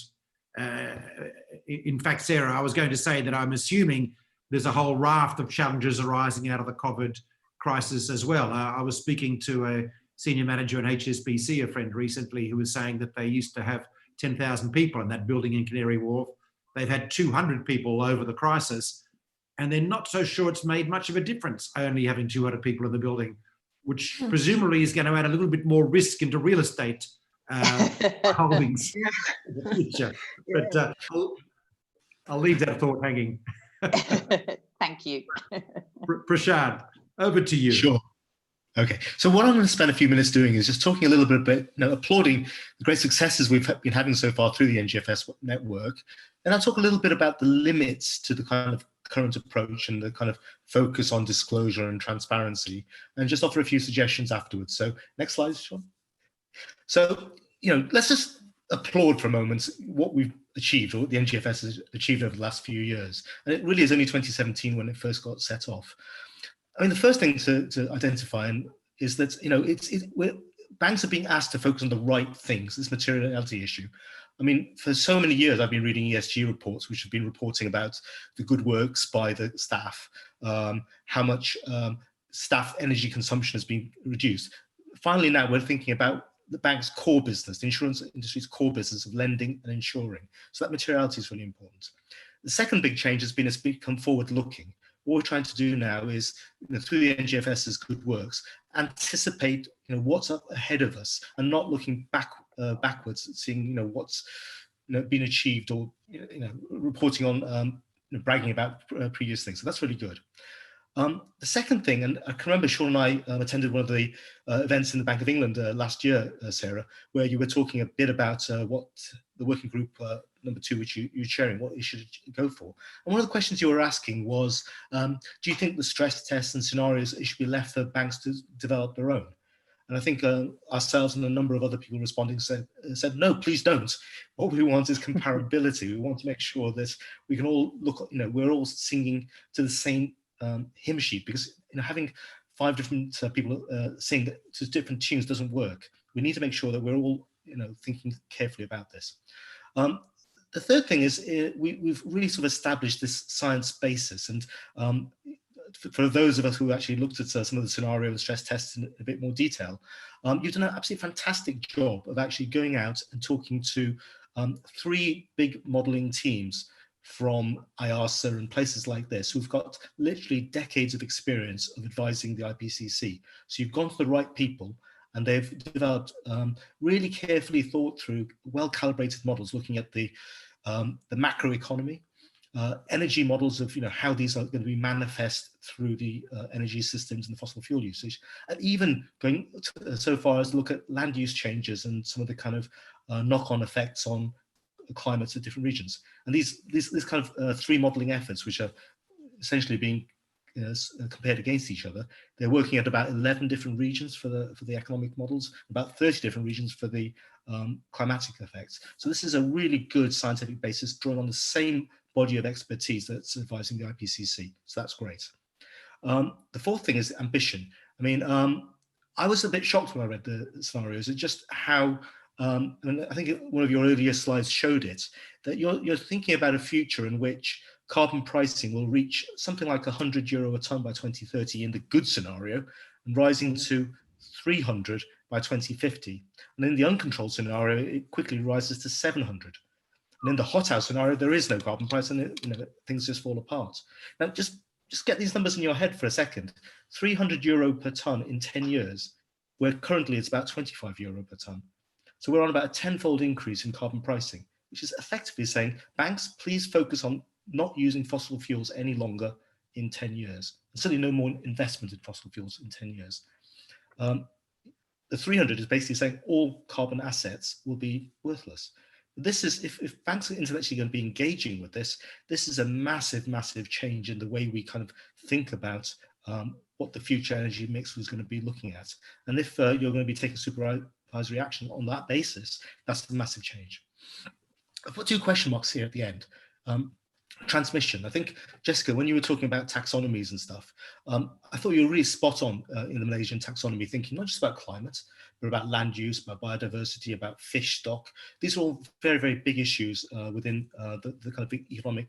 In fact, Sarah, I was going to say that I'm assuming there's a whole raft of challenges arising out of the COVID crisis as well. I was speaking to a senior manager in HSBC, a friend recently, who was saying that they used to have 10,000 people in that building in Canary Wharf. They've had 200 people over the crisis, and they're not so sure it's made much of a difference only having 200 people in the building, which presumably is going to add a little bit more risk into real estate holdings in the future. But I'll leave that thought hanging. Thank you. Prashant, over to you. Sure. Okay, so what I'm going to spend a few minutes doing is just talking a little bit about, applauding the great successes we've been having so far through the NGFS network. And I'll talk a little bit about the limits to the kind of current approach and the kind of focus on disclosure and transparency, and just offer a few suggestions afterwards. So next slide, Sean. So, let's just applaud for a moment what we've achieved, or what the NGFS has achieved over the last few years. And it really is only 2017 when it first got set off. I mean, the first thing to identify is that, banks are being asked to focus on the right things, this materiality issue. I mean, for so many years, I've been reading ESG reports, which have been reporting about the good works by the staff, how much staff energy consumption has been reduced. Finally, now we're thinking about the bank's core business, the insurance industry's core business of lending and insuring. So that materiality is really important. The second big change has been it's become forward-looking. What we're trying to do now is, through the NGFS's good works, anticipate, what's up ahead of us, and not looking backwards, seeing, what's, been achieved, or reporting on, bragging about previous things. So that's really good. The second thing, and I can remember Sean and I attended one of the events in the Bank of England last year, Sarah, where you were talking a bit about what the working group number 2, which you're sharing, what you should go for. And one of the questions you were asking was, do you think the stress tests and scenarios should be left for banks to develop their own? And I think ourselves and a number of other people responding said, no, please don't. What we want is comparability. We want to make sure that we can all look, we're all singing to the same hymn sheet, because having 5 different people sing to different tunes doesn't work. We need to make sure that we're all thinking carefully about this. The third thing is we've really sort of established this science basis, and for those of us who actually looked at some of the scenario and stress tests in a bit more detail, you've done an absolutely fantastic job of actually going out and talking to 3 big modelling teams from IASA and places like this, who've got literally decades of experience of advising the IPCC. So you've gone to the right people, and they've developed really carefully thought through, well-calibrated models looking at the macroeconomy, energy models of how these are going to be manifest through the energy systems and the fossil fuel usage, and even going so far as to look at land use changes and some of the kind of knock-on effects on climates of different regions. And these kind of three modeling efforts, which are essentially being compared against each other, they're working at about 11 different regions for the economic models, about 30 different regions for the climatic effects. So this is a really good scientific basis drawing on the same body of expertise that's advising the IPCC. So that's great. The fourth thing is ambition. I mean, I was a bit shocked when I read the scenarios at just how, and I think one of your earlier slides showed it, that you're thinking about a future in which carbon pricing will reach something like €100 a ton by 2030 in the good scenario, and rising to 300 by 2050. And in the uncontrolled scenario, it quickly rises to 700. And in the hothouse scenario, there is no carbon price, and things just fall apart. Now, just get these numbers in your head for a second. €300 per ton in 10 years, where currently it's about €25 per ton. So we're on about a tenfold increase in carbon pricing, which is effectively saying, banks, please focus on not using fossil fuels any longer in 10 years. And certainly no more investment in fossil fuels in 10 years. The 300 is basically saying all carbon assets will be worthless. This is, if banks are intellectually going to be engaging with this, this is a massive, massive change in the way we kind of think about what the future energy mix was going to be looking at. And if you're going to be taking supervisory action on that basis, that's a massive change. I've put two question marks here at the end. Transmission. I think, Jessica, when you were talking about taxonomies and stuff, I thought you were really spot on in the Malaysian taxonomy, thinking not just about climate, but about land use, about biodiversity, about fish stock. These are all very, very big issues within the kind of big economic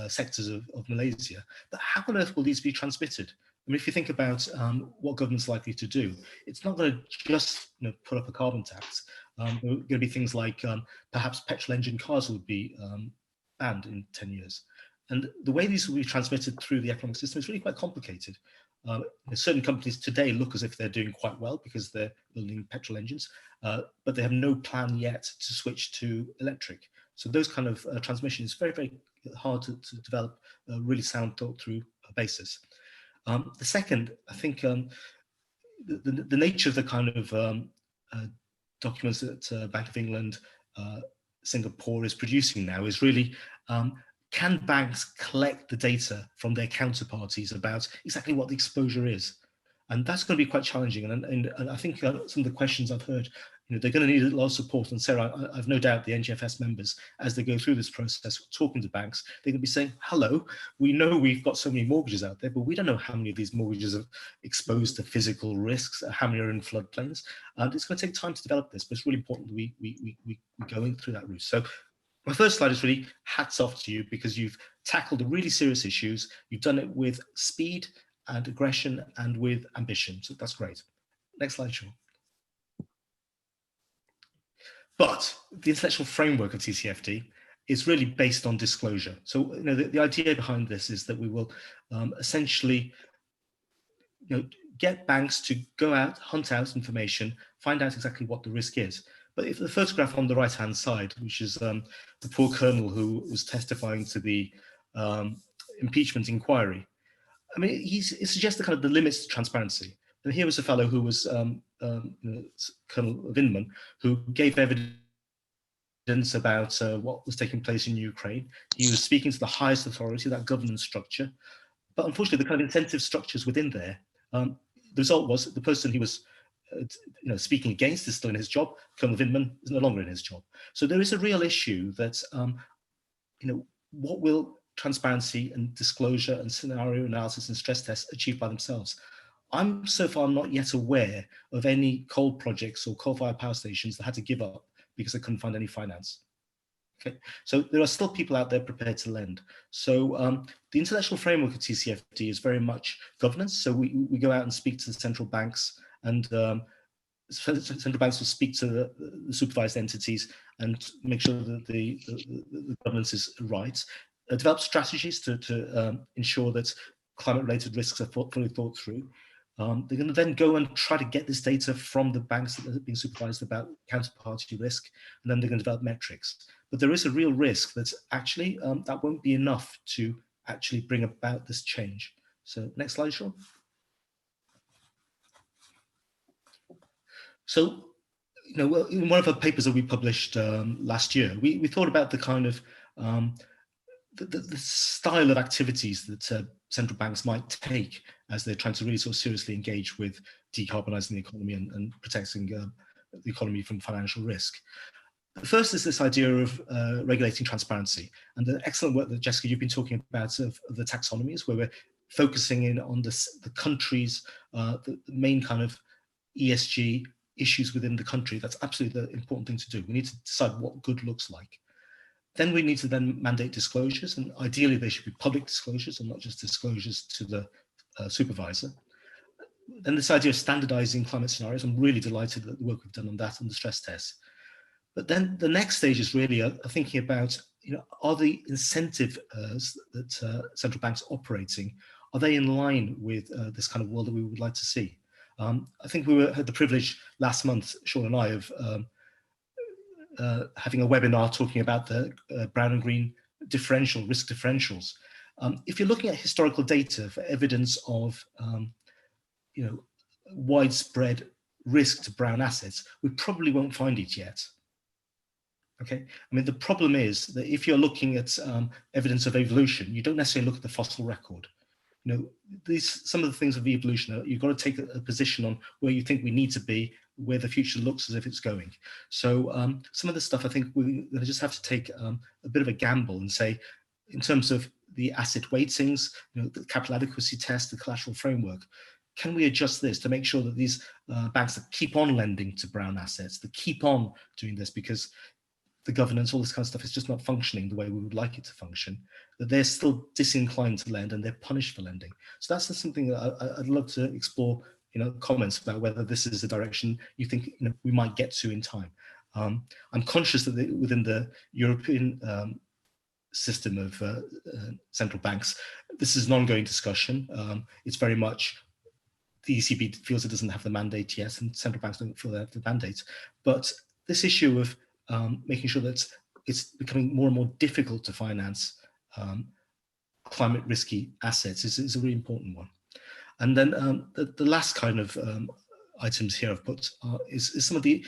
sectors of Malaysia. But how on earth will these be transmitted? I mean, if you think about what government's likely to do, it's not going to just put up a carbon tax. There are going to be things like perhaps petrol engine cars will be banned in 10 years. And the way these will be transmitted through the economic system is really quite complicated. Certain companies today look as if they're doing quite well because they're building petrol engines, but they have no plan yet to switch to electric. So those kind of transmission is very, very hard to develop a really sound thought through basis. The second, I think the nature of the kind of documents that Bank of England, Singapore is producing now is really, can banks collect the data from their counterparties about exactly what the exposure is? And that's going to be quite challenging. And I think some of the questions I've heard, they're going to need a lot of support. And Sarah, I've no doubt the NGFS members, as they go through this process, talking to banks, they're going to be saying, hello, we know we've got so many mortgages out there, but we don't know how many of these mortgages are exposed to physical risks, how many are in floodplains. It's going to take time to develop this, but it's really important that we go through that route. So my first slide is really hats off to you, because you've tackled the really serious issues. You've done it with speed and aggression and with ambition. So that's great. Next slide, Sean. But the intellectual framework of TCFD is really based on disclosure. So the idea behind this is that we will essentially get banks to go out, hunt out information, find out exactly what the risk is. But if the photograph on the right-hand side, which is the poor colonel who was testifying to the impeachment inquiry, I mean, it suggests the kind of the limits to transparency. And here was a fellow who was Colonel Vinman, who gave evidence about what was taking place in Ukraine. He was speaking to the highest authority, that governance structure. But unfortunately, the kind of incentive structures within there, the result was the person he was speaking against is still in his job. Colonel Vinman is no longer in his job. So there is a real issue that, what will transparency and disclosure and scenario analysis and stress tests achieve by themselves? I'm so far not yet aware of any coal projects or coal-fired power stations that had to give up because they couldn't find any finance. Okay, so there are still people out there prepared to lend. So the intellectual framework of TCFD is very much governance. So we go out and speak to the central banks, and central banks will speak to the supervised entities and make sure that the governance is right. Develop strategies to ensure that climate-related risks are fully thought through. They're going to then go and try to get this data from the banks that are being supervised about counterparty risk, and then they're going to develop metrics. But there is a real risk that actually that won't be enough to actually bring about this change. So next slide, Sean. So, you know, well, in one of our papers that we published last year, we thought about the kind of the style of activities that central banks might take as they're trying to really sort of seriously engage with decarbonising the economy and protecting the economy from financial risk. The first is this idea of regulating transparency, and the excellent work that, Jessica, you've been talking about of the taxonomies, where we're focusing in on the countries, the main kind of ESG issues within the country. That's absolutely the important thing to do. We need to decide what good looks like. Then we need to then mandate disclosures, and ideally they should be public disclosures and not just disclosures to the supervisor. Then this idea of standardizing climate scenarios, I'm really delighted that the work we've done on that and the stress tests. But then the next stage is really thinking about, you know, are the incentives that central banks are operating, are they in line with this kind of world that we would like to see? I think we had the privilege last month, Sean and I, of having a webinar talking about the brown and green risk differentials. If you're looking at historical data for evidence of, you know, widespread risk to brown assets, we probably won't find it yet. Okay, I mean, the problem is that if you're looking at evidence of evolution, you don't necessarily look at the fossil record. You know, some of the things of evolution, you've got to take a position on where you think we need to be, where the future looks as if it's going. So some of the stuff, I think we're going to just have to take a bit of a gamble and say, in terms of the asset weightings, you know, the capital adequacy test, the collateral framework, can we adjust this to make sure that these banks that keep on lending to brown assets, that keep on doing this because the governance, all this kind of stuff is just not functioning the way we would like it to function, that they're still disinclined to lend and they're punished for lending. So that's just something that I'd love to explore, you know, comments about whether this is the direction you think, you know, we might get to in time. I'm conscious that within the European system of central banks, this is an ongoing discussion. It's very much, the ECB feels it doesn't have the mandate yet, and central banks don't feel they have the mandate. But this issue of making sure that it's becoming more and more difficult to finance climate risky assets is a really important one. And then the last kind of items here I've put is some of the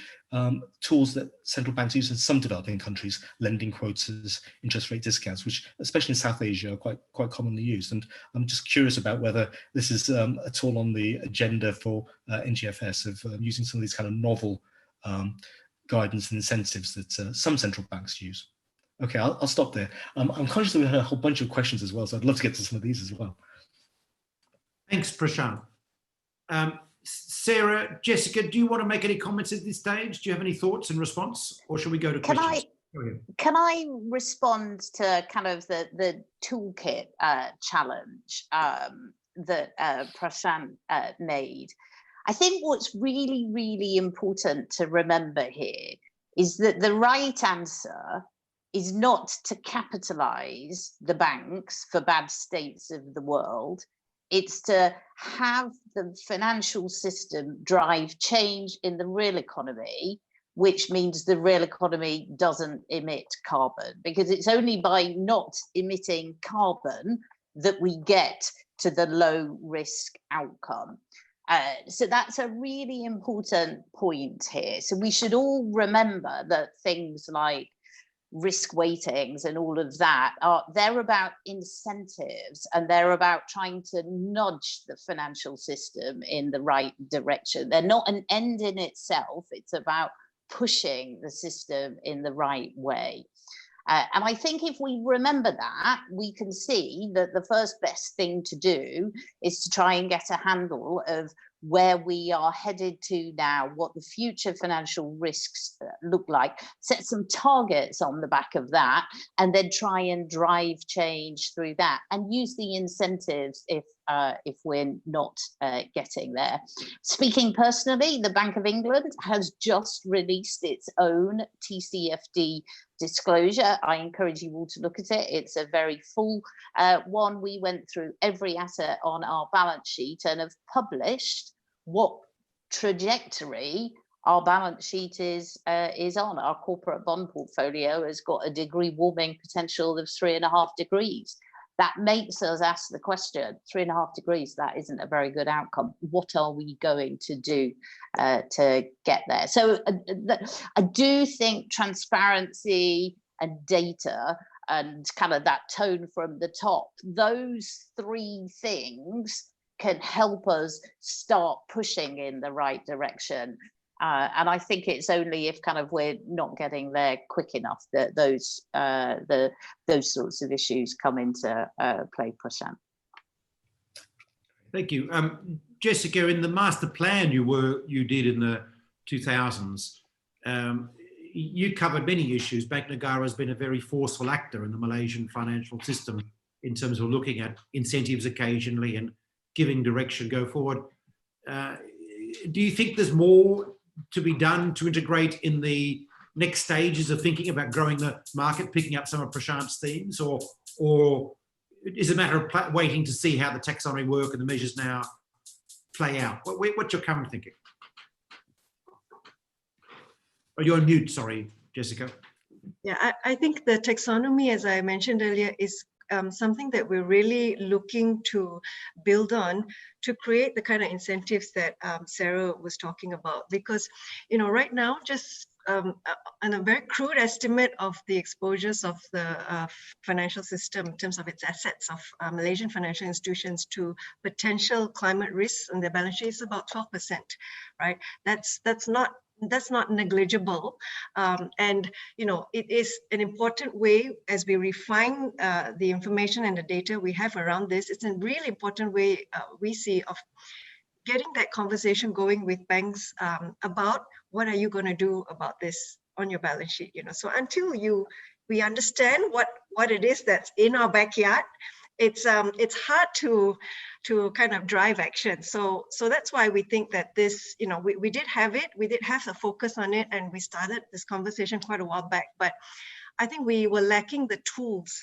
tools that central banks use in some developing countries, lending quotas, interest rate discounts, which especially in South Asia are quite commonly used. And I'm just curious about whether this is at all on the agenda for NGFS of using some of these kind of novel guidance and incentives that some central banks use. Okay, I'll stop there. I'm conscious that we had a whole bunch of questions as well, so I'd love to get to some of these as well. Thanks, Prashant. Sarah, Jessica, do you want to make any comments at this stage? Do you have any thoughts in response, or shall we go to questions? Can I respond to kind of the toolkit challenge that Prashant made? I think what's really, really important to remember here is that the right answer is not to capitalize the banks for bad states of the world. It's to have the financial system drive change in the real economy, which means the real economy doesn't emit carbon, because it's only by not emitting carbon that we get to the low risk outcome. So that's a really important point here. So we should all remember that things like risk weightings and all of that they're about incentives, and they're about trying to nudge the financial system in the right direction. They're not an end in itself. It's about pushing the system in the right way. And I think if we remember that, we can see that the first best thing to do is to try and get a handle of where we are headed to now, what the future financial risks look like, set some targets on the back of that, and then try and drive change through that, and use the incentives if we're not getting there. Speaking personally, the Bank of England has just released its own TCFD disclosure. I encourage you all to look at it. It's a very full one. We went through every asset on our balance sheet and have published what trajectory our balance sheet is on. Our corporate bond portfolio has got a degree warming potential of 3.5 degrees. That makes us ask the question, 3.5 degrees, that isn't a very good outcome. What are we going to do to get there? So I do think transparency and data and kind of that tone from the top, those three things can help us start pushing in the right direction. And I think it's only if kind of we're not getting there quick enough that those sorts of issues come into play, Prashant. Thank you. Jessica, in the master plan you did in the 2000s, you covered many issues. Bank Negara has been a very forceful actor in the Malaysian financial system in terms of looking at incentives occasionally and giving direction go forward. Do you think there's more to be done to integrate in the next stages of thinking about growing the market, picking up some of Prashant's themes, or is it a matter of waiting to see how the taxonomy work and the measures now play out? What's your current thinking? Oh, you're on mute, sorry, Jessica. Yeah, I think the taxonomy, as I mentioned earlier, is something that we're really looking to build on to create the kind of incentives that Sarah was talking about. Because, you know, right now, just on a very crude estimate of the exposures of the financial system in terms of its assets of Malaysian financial institutions to potential climate risks on their balance sheet is about 12%, right? That's not negligible, and you know, it is an important way as we refine the information and the data we have around this. It's a really important way we see of getting that conversation going with banks about what are you going to do about this on your balance sheet. You know, so until we understand what it is that's in our backyard, it's hard to kind of drive action. So that's why we think that this, you know, we did have a focus on it, and we started this conversation quite a while back, but I think we were lacking the tools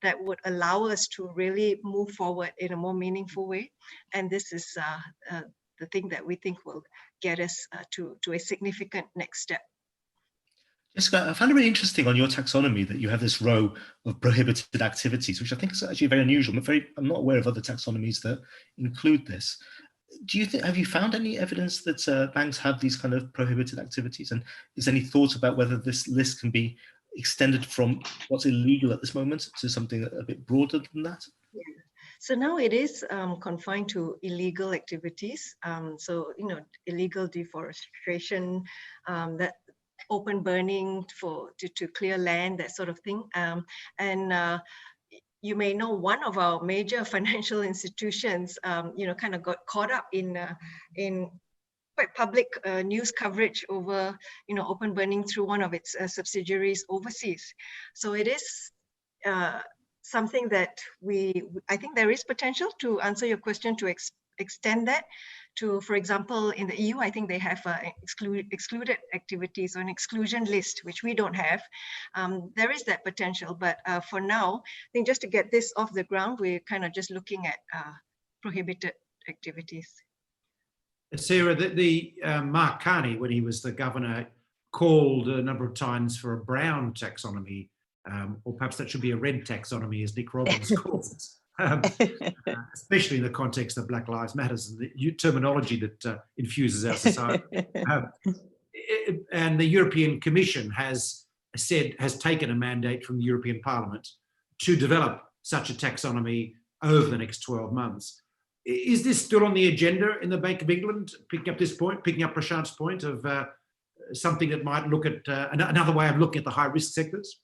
that would allow us to really move forward in a more meaningful way. And this is the thing that we think will get us to a significant next step. Jessica, I found it really interesting on your taxonomy that you have this row of prohibited activities, which I think is actually very unusual. I'm not aware of other taxonomies that include this. Have you found any evidence that banks have these kind of prohibited activities? And is there any thought about whether this list can be extended from what's illegal at this moment to something a bit broader than that? Yeah. So now it is confined to illegal activities. So, you know, illegal deforestation, that open burning to clear land, that sort of thing. And you may know one of our major financial institutions, you know, kind of got caught up in quite public news coverage over, you know, open burning through one of its subsidiaries overseas. So it is something that I think there is potential, to answer your question, to extend that to, for example, in the EU, I think they have excluded activities or an exclusion list, which we don't have. There is that potential, but for now, I think just to get this off the ground, we're kind of just looking at prohibited activities. Sarah, the Mark Carney, when he was the governor, called a number of times for a brown taxonomy, or perhaps that should be a red taxonomy, as Nick Robbins calls it. Especially in the context of Black Lives Matters and the terminology that infuses our society. And the European Commission has taken a mandate from the European Parliament to develop such a taxonomy over the next 12 months. Is this still on the agenda in the Bank of England, picking up Prashant's point of something that might look at another way of looking at the high risk sectors?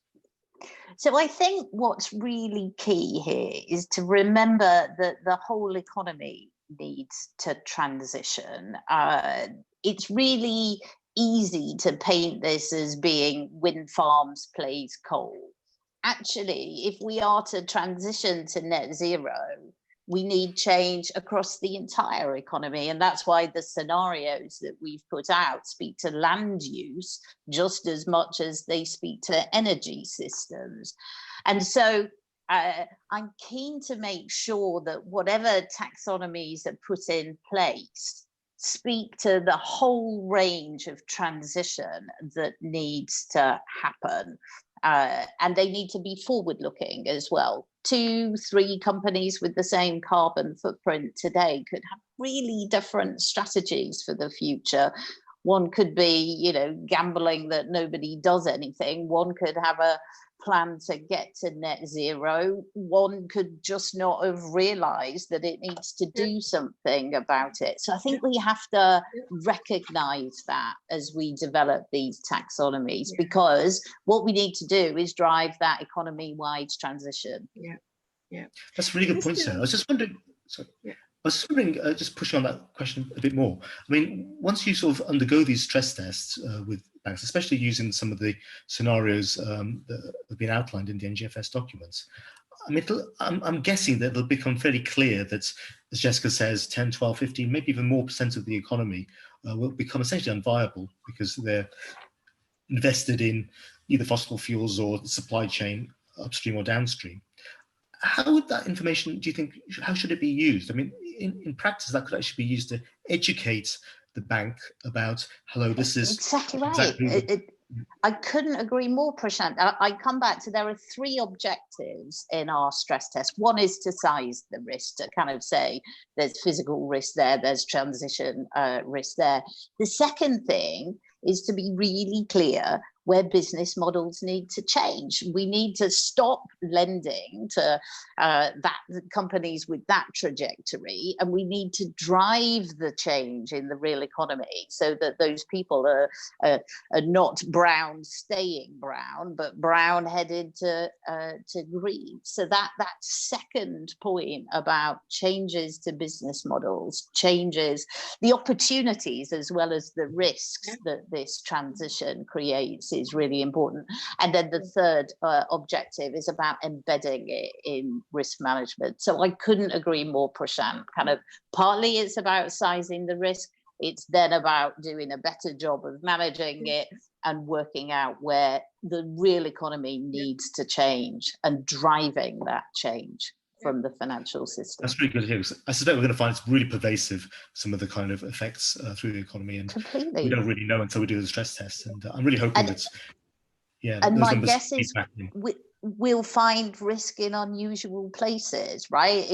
So I think what's really key here is to remember that the whole economy needs to transition. It's really easy to paint this as being wind farms plays coal. Actually, if we are to transition to net zero, we need change across the entire economy. And that's why the scenarios that we've put out speak to land use just as much as they speak to energy systems. And so I'm keen to make sure that whatever taxonomies are put in place speak to the whole range of transition that needs to happen. And they need to be forward-looking as well. 2-3 companies with the same carbon footprint today could have really different strategies for the future. One could be, you know, gambling that nobody does anything. One could have a plan to get to net zero. One could just not have realized that it needs to do something about it. So I think we have to recognize that as we develop these taxonomies, because what we need to do is drive that economy-wide transition. Yeah. That's a really good point, Sarah. I was just wondering, just pushing on that question a bit more. I mean, once you sort of undergo these stress tests with banks, especially using some of the scenarios that have been outlined in the NGFS documents, I mean, I'm guessing that it'll become fairly clear that, as Jessica says, 10, 12, 15, maybe even more % of the economy will become essentially unviable because they're invested in either fossil fuels or the supply chain upstream or downstream. How would that information, do you think, how should it be used? I mean, in practice, that could actually be used to educate the bank about, hello, this is exactly right. I couldn't agree more, Prashant. I come back to, there are 3 objectives in our stress test. One is to size the risk, to kind of say there's physical risk there, there's transition risk there. The second thing is to be really clear where business models need to change. We need to stop lending to companies with that trajectory, and we need to drive the change in the real economy so that those people are not brown staying brown, but brown headed to green. So that second point about changes to business models, changes the opportunities as well as the risks that this transition creates is really important. And then the third objective is about embedding it in risk management. So I couldn't agree more, Prashant. Kind of partly it's about sizing the risk. It's then about doing a better job of managing it and working out where the real economy needs to change and driving that change from the financial system. That's really good to hear. I suspect we're going to find it's really pervasive, some of the kind of effects through the economy, and we don't really know until we do the stress tests. And I'm really hoping that, and my guess is we'll find risk in unusual places, right?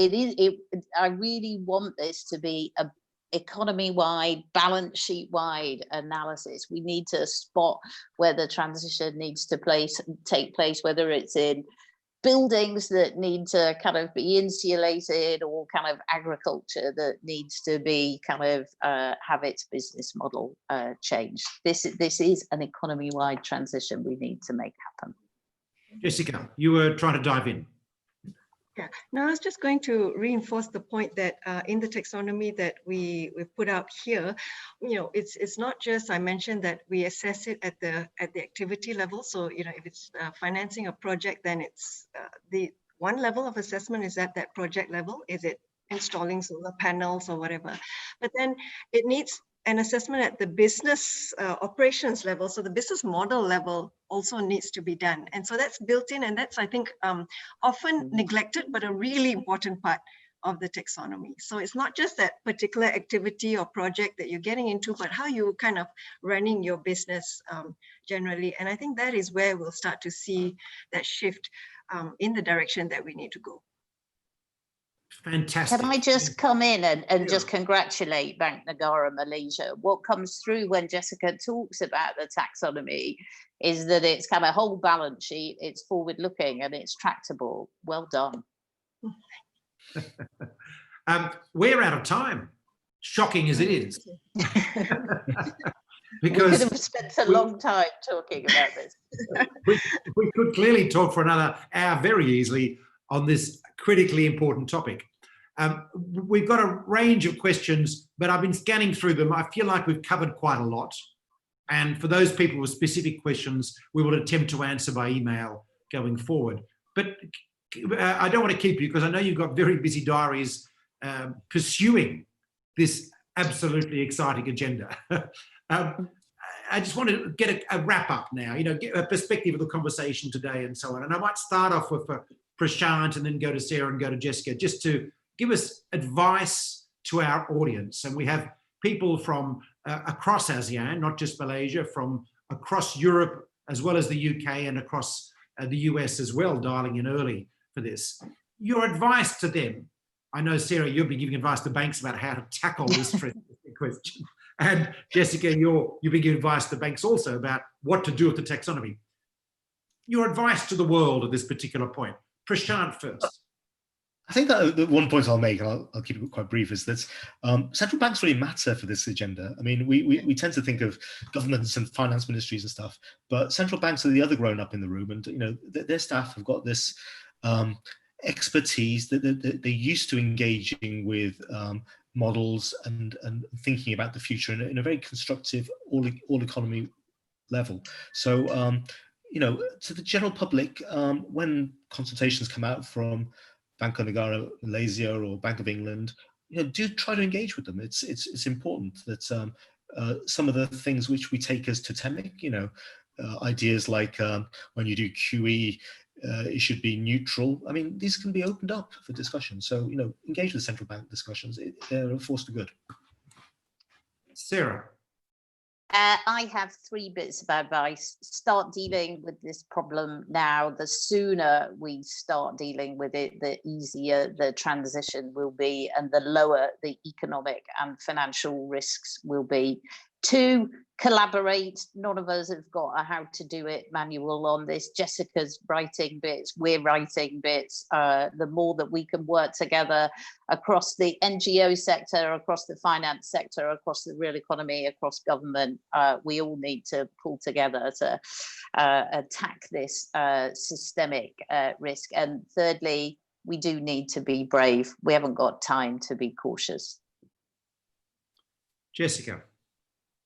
I really want this to be a economy-wide, balance sheet-wide analysis. We need to spot where the transition needs to take place, whether it's in buildings that need to kind of be insulated, or kind of agriculture that needs to be kind of have its business model changed. This is an economy-wide transition we need to make happen. Jessica, you were trying to dive in. Yeah, no, I was just going to reinforce the point that in the taxonomy that we've put out here, you know, it's not just, I mentioned that we assess it at the activity level. So, you know, if it's financing a project, then it's the one level of assessment is at that project level. Is it installing solar panels or whatever? But then it needs an assessment at the business operations level. So the business model level also needs to be done. And so that's built in, and that's, I think, often neglected, but a really important part of the taxonomy. So it's not just that particular activity or project that you're getting into, but how you kind of running your business generally. And I think that is where we'll start to see that shift in the direction that we need to go. Fantastic. Can I just come in and just congratulate Bank Negara Malaysia? What comes through when Jessica talks about the taxonomy is that it's kind of whole balance sheet, it's forward looking, and it's tractable. Well done. We're out of time, shocking as it is. Because we could have spent a long time talking about this. we could clearly talk for another hour very easily on this critically important topic. We've got a range of questions, but I've been scanning through them. I feel like we've covered quite a lot. And for those people with specific questions, we will attempt to answer by email going forward. But I don't want to keep you because I know you've got very busy diaries pursuing this absolutely exciting agenda. I just want to get a wrap up now, you know, get a perspective of the conversation today and so on. And I might start off with Prashant and then go to Sarah and go to Jessica, just to give us advice to our audience. And we have people from across ASEAN, not just Malaysia, from across Europe, as well as the UK and across the US as well, dialing in early for this. Your advice to them. I know, Sarah, you'll be giving advice to banks about how to tackle this question. And Jessica, you'll be giving advice to banks also about what to do with the taxonomy. Your advice to the world at this particular point. Prashant first. I think that the one point I'll make, and I'll keep it quite brief, is that central banks really matter for this agenda. I mean, we tend to think of governments and finance ministries and stuff, but central banks are the other grown up in the room, and you know their staff have got this expertise that they're used to engaging with models and thinking about the future in a very constructive all economy level. So you know, to the general public, when consultations come out from Bank of Negara, Malaysia, or Bank of England, you know, do try to engage with them. It's important that some of the things which we take as totemic, you know, ideas like when you do QE, it should be neutral. I mean, these can be opened up for discussion. So, you know, engage with central bank discussions. They're a force for good. Sarah. I have 3 bits of advice. Start dealing with this problem now. The sooner we start dealing with it, the easier the transition will be and the lower the economic and financial risks will be. 2, collaborate. None of us have got a how to do it manual on this. Jessica's writing bits, we're writing bits. The more that we can work together across the NGO sector, across the finance sector, across the real economy, across government, we all need to pull together to attack this systemic risk. And thirdly, we do need to be brave. We haven't got time to be cautious. Jessica.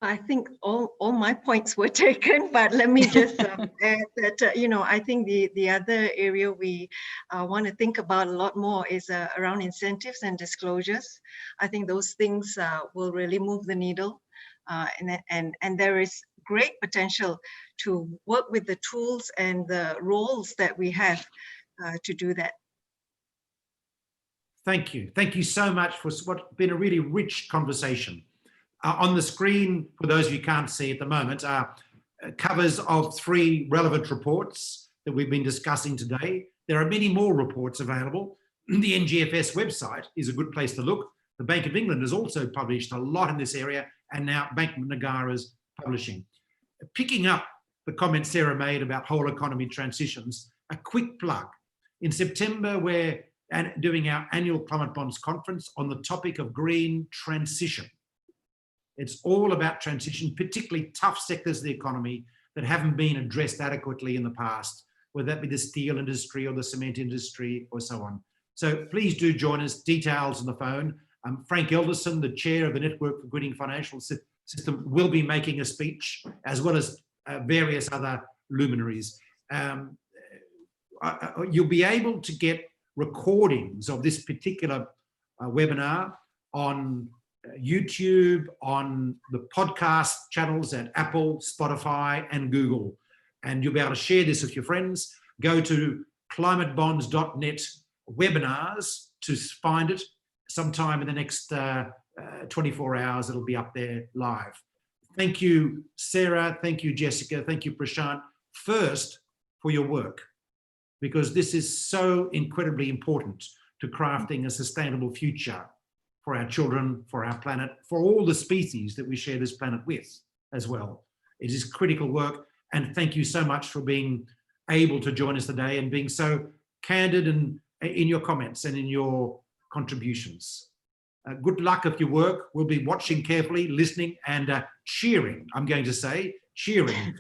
I think all my points were taken, but let me just add that, you know, I think the other area we want to think about a lot more is around incentives and disclosures. I think those things will really move the needle, and there is great potential to work with the tools and the roles that we have to do that. Thank you. Thank you so much for what's been a really rich conversation. On the screen, for those of you who can't see at the moment, are covers of 3 relevant reports that we've been discussing today. There are many more reports available. The NGFS website is a good place to look. The Bank of England has also published a lot in this area, and now Bank of Negara is publishing. Picking up the comment Sarah made about whole economy transitions, a quick plug. In September, we're doing our annual Climate Bonds conference on the topic of green transition. It's all about transition, particularly tough sectors of the economy that haven't been addressed adequately in the past, whether that be the steel industry or the cement industry or so on. So please do join us. Details on the phone. Frank Elderson, the chair of the Network for Greening Financial System, will be making a speech, as well as various other luminaries. You'll be able to get recordings of this particular webinar on YouTube, on the podcast channels at Apple, Spotify, and Google. And you'll be able to share this with your friends. Go to climatebonds.net webinars to find it. Sometime in the next 24 hours, it'll be up there live. Thank you, Sarah. Thank you, Jessica. Thank you, Prashant. First, for your work, because this is so incredibly important to crafting a sustainable future for our children, for our planet, for all the species that we share this planet with as well. It is critical work, and thank you so much for being able to join us today and being so candid and in your comments and in your contributions. Good luck with your work. We'll be watching carefully, listening, and cheering, I'm going to say, cheering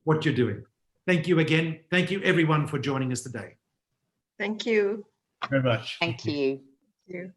what you're doing. Thank you again. Thank you everyone for joining us today. Thank you. Very much. Thank you. Thank you.